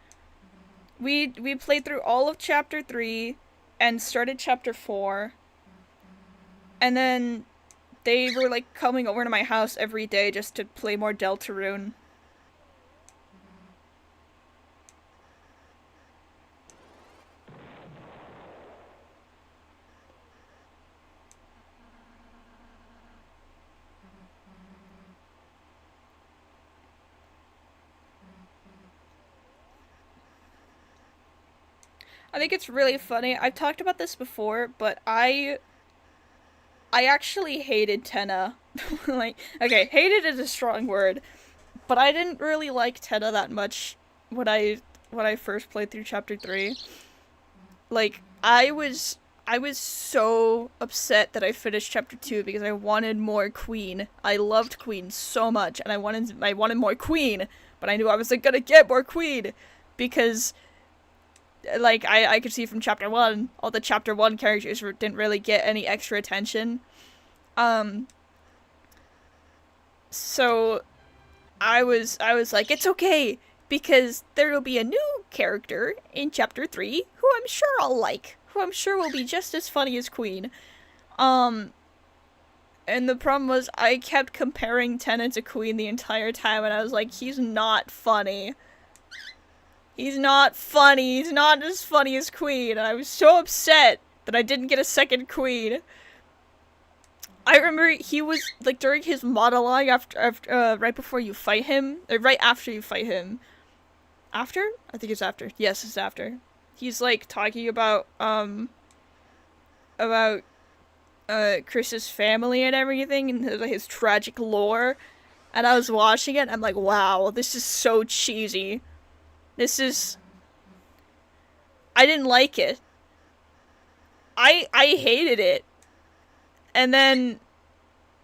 We played through all of chapter 3 and started chapter 4. And then they were like coming over to my house every day just to play more Deltarune. I think it's really funny. I've talked about this before, but I actually hated Tenna. Like, okay, hated is a strong word, but I didn't really like Tenna that much when I first played through chapter 3. Like, I was so upset that I finished chapter 2 because I wanted more Queen. I loved Queen so much, and I wanted more Queen, but I knew I wasn't gonna get more Queen because, like, I could see from chapter 1, all the chapter 1 characters didn't really get any extra attention. So I was like, it's okay, because there will be a new character in chapter 3 who I'm sure I'll like, who I'm sure will be just as funny as Queen. And the problem was I kept comparing Tenna to Queen the entire time, and I was like, he's not funny. He's not funny. He's not as funny as Queen. And I was so upset that I didn't get a second Queen. I remember he was, like, during his monologue after right before you fight him, or right after you fight him. After? I think it's after. Yes, it's after. He's, like, talking about Chris's family and everything, and his tragic lore. And I was watching it, and I'm like, wow, this is so cheesy. I didn't like it. I hated it. And then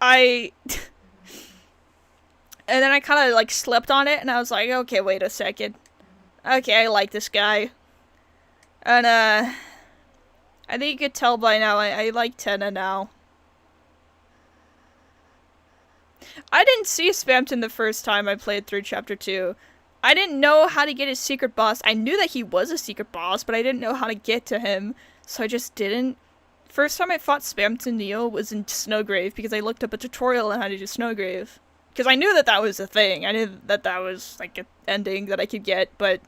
I kind of, like, slept on it, and I was like, okay, wait a second. Okay, I like this guy. And, I think you could tell by now, I like Tenna now. I didn't see Spamton the first time I played through Chapter 2. I didn't know how to get his secret boss. I knew that he was a secret boss, but I didn't know how to get to him, so I just didn't. First time I fought Spamton Neo was in Snowgrave, because I looked up a tutorial on how to do Snowgrave. Because I knew that that was a thing. I knew that that was, like, an ending that I could get, but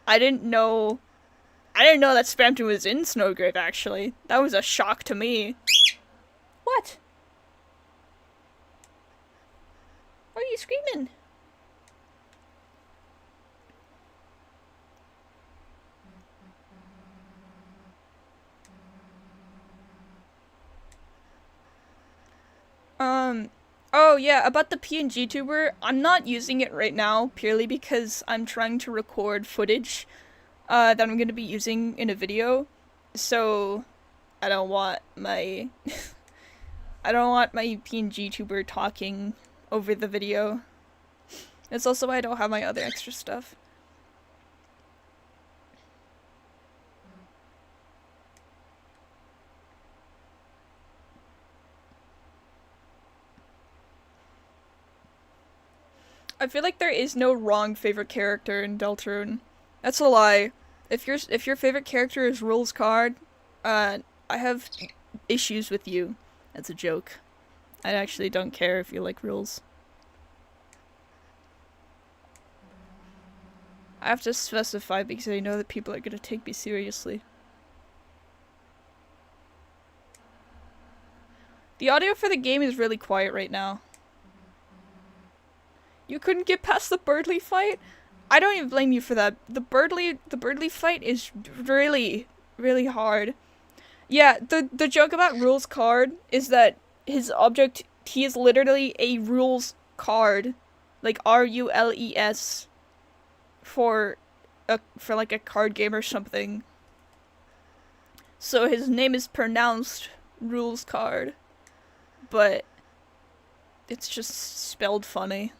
I didn't know that Spamton was in Snowgrave, actually. That was a shock to me. What? Why are you screaming? Oh yeah, about the PNG tuber, I'm not using it right now, purely because I'm trying to record footage, that I'm gonna be using in a video, so I don't want my, I don't want my PNG tuber talking over the video. It's also why I don't have my other extra stuff. I feel like there is no wrong favorite character in Deltarune. That's a lie. If your favorite character is Rules Card, I have issues with you. That's a joke. I actually don't care if you like Rules. I have to specify because I know that people are gonna take me seriously. The audio for the game is really quiet right now. You couldn't get past the Birdly fight? I don't even blame you for that. The Birdly fight is really, really hard. Yeah, the joke about Rules Card is that his object, he is literally a Rules Card. Like RULES for like a card game or something. So his name is pronounced Rules Card. But it's just spelled funny.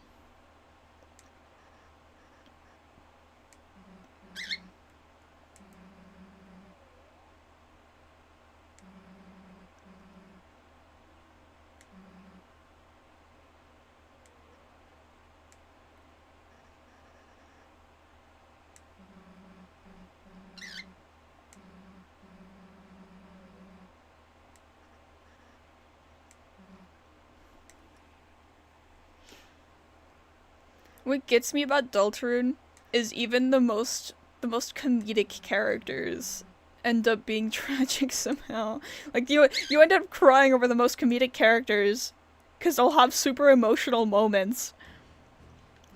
What gets me about Deltarune is even the most comedic characters end up being tragic somehow. Like you end up crying over the most comedic characters because they'll have super emotional moments.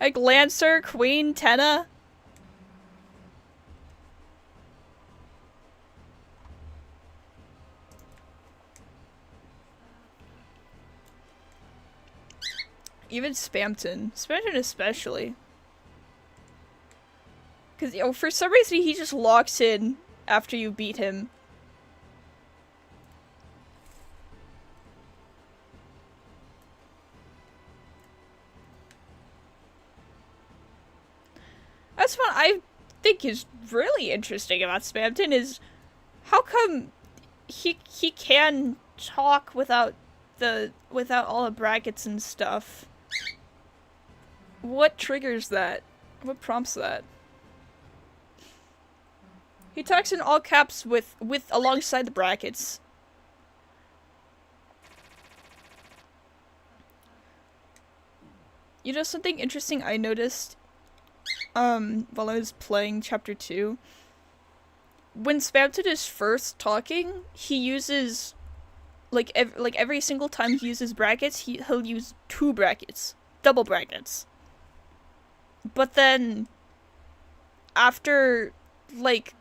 Like Lancer, Queen, Tenna. Even Spamton especially. Because, you know, for some reason he just locks in after you beat him. That's what I think is really interesting about Spamton is how come he can talk without all the brackets and stuff. What triggers that? What prompts that? He talks in all caps with alongside the brackets. You know, something interesting I noticed while I was playing chapter 2, when Spamton is first talking, he uses like every single time he uses brackets, he'll use 2 brackets, double brackets. But then after like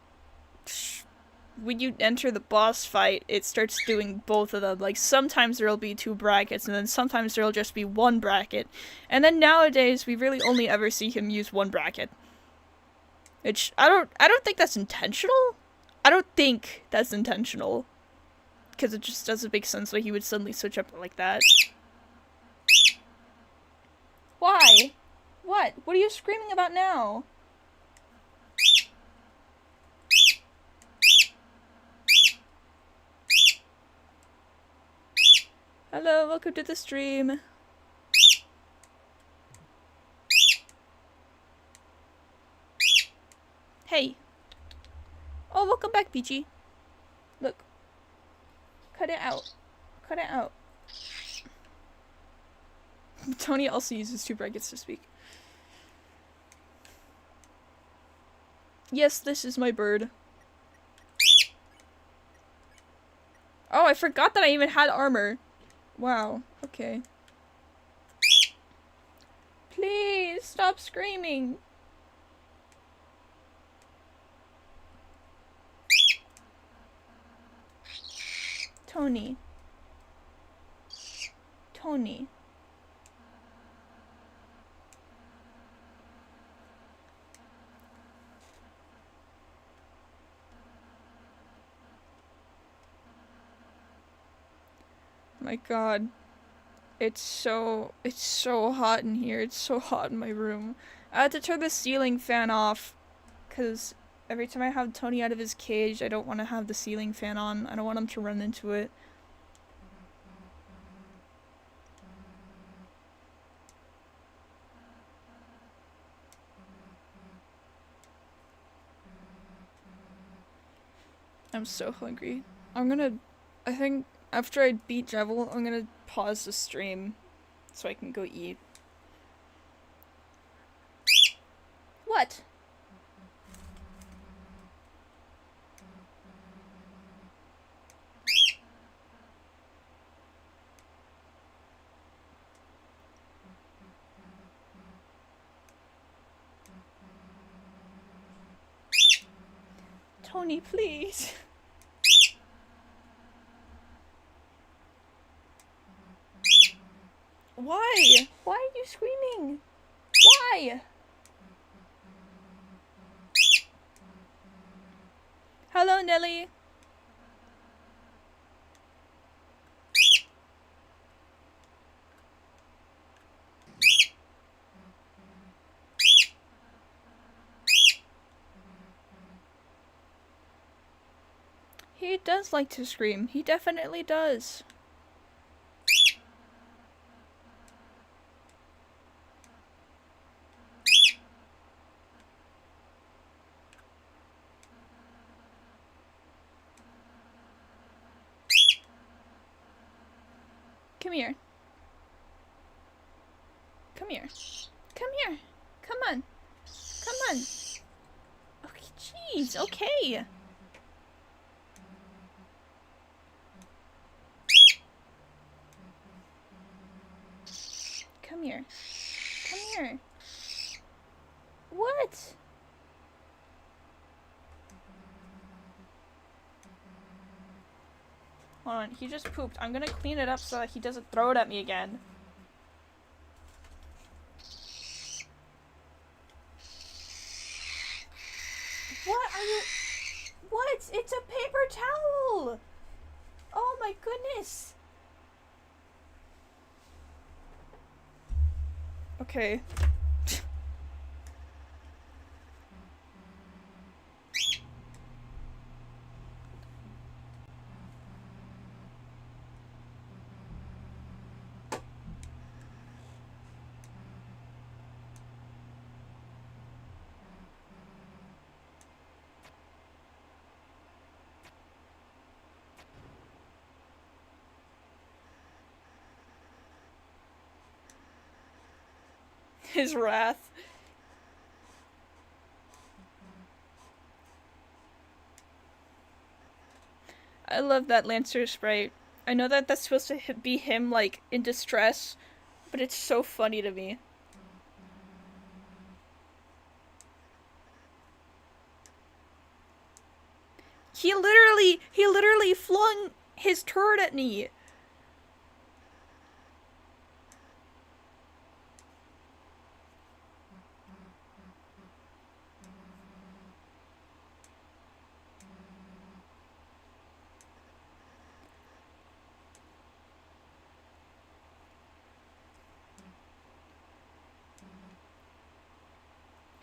when you enter the boss fight, it starts doing both of them. Like, sometimes there'll be 2 brackets, and then sometimes there'll just be 1 bracket. And then nowadays, we really only ever see him use 1 bracket. Which, I don't think that's intentional. I don't think that's intentional. Because it just doesn't make sense why he would suddenly switch up like that. Why? What? What are you screaming about now? Hello, welcome to the stream. Hey. Oh, welcome back, Peachy. Look. Cut it out. Cut it out. Tony also uses 2 brackets to speak. Yes, this is my bird. Oh, I forgot that I even had armor. Wow, okay. Please, stop screaming. Tony. Tony. My god. It's so hot in here. It's so hot in my room. I had to turn the ceiling fan off because every time I have Tony out of his cage, I don't want to have the ceiling fan on. I don't want him to run into it. I'm so hungry. I think after I beat Jevil, I'm gonna pause the stream so I can go eat. What? Tony, please. Why? Why are you screaming? Why? Hello, Nelly. He does like to scream. He definitely does. Come here. Come here. Come here. Come on. Come on. Okay, jeez. Okay. Come here. Come here. What? Hold on, he just pooped. I'm gonna clean it up so that he doesn't throw it at me again. What are you... What? It's a paper towel! Oh my goodness! Okay. his wrath. I love that Lancer sprite. I know that that's supposed to be him, like, in distress, but it's so funny to me. He literally flung his turd at me.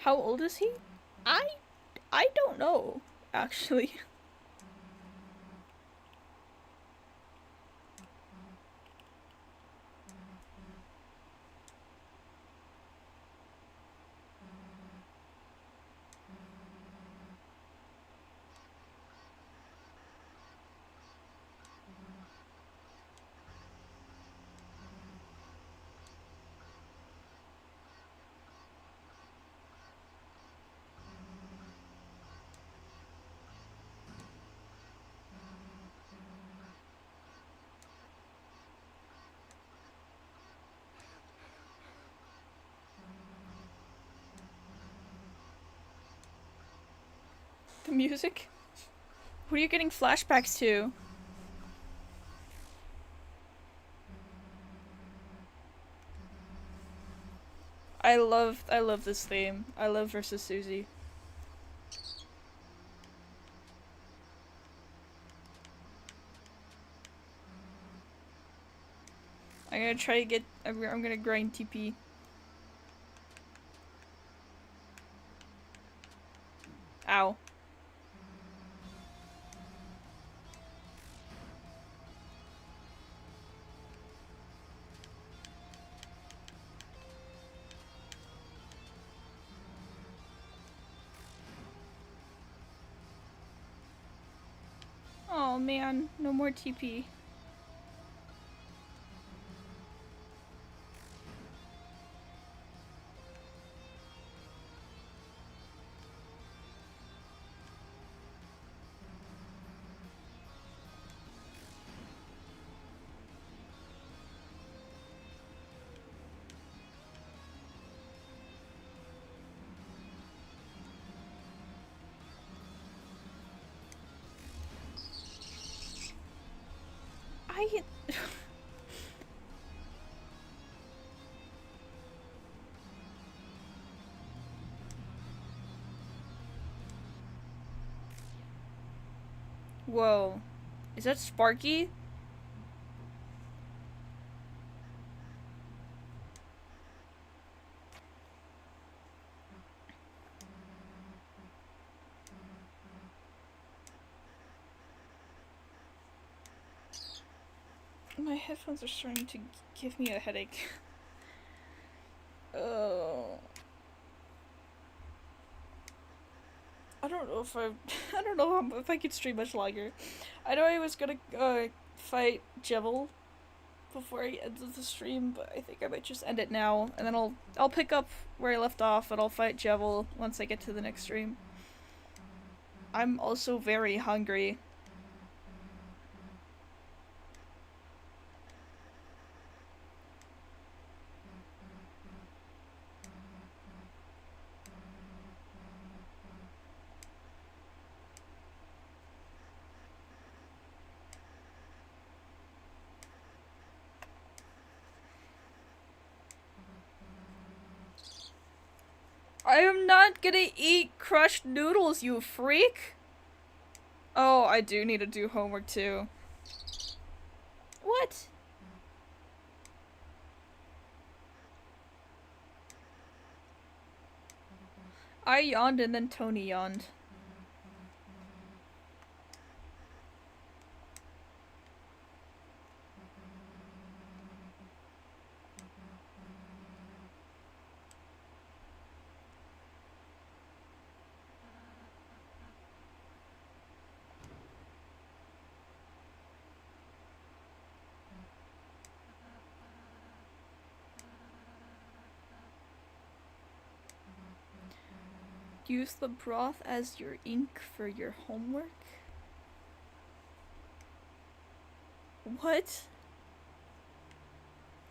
How old is he? I don't know, actually. The music? What are you getting flashbacks to? I love this theme. I love versus Susie. I'm gonna try to get. I'm gonna grind TP. Ow. Oh man, no more TP. I... Whoa. Is that Sparky? My headphones are starting to give me a headache. Oh. I don't know if I don't know if I could stream much longer. I know I was gonna fight Jevil before I ended the stream, but I think I might just end it now, and then I'll pick up where I left off, and I'll fight Jevil once I get to the next stream. I'm also very hungry. I am not gonna eat crushed noodles, you freak! Oh, I do need to do homework too. What? I yawned and then Tony yawned. Use the broth as your ink for your homework? What?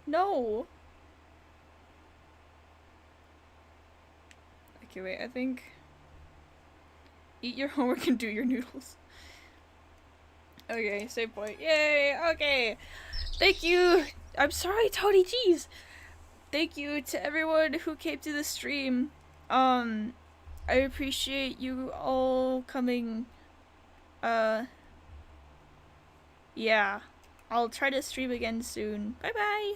No. Okay, wait, I think... Eat your homework and do your noodles. Okay, save point. Yay! Okay! Thank you! I'm sorry, Tony, jeez! Thank you to everyone who came to the stream. I appreciate you all coming. Yeah. I'll try to stream again soon. Bye bye!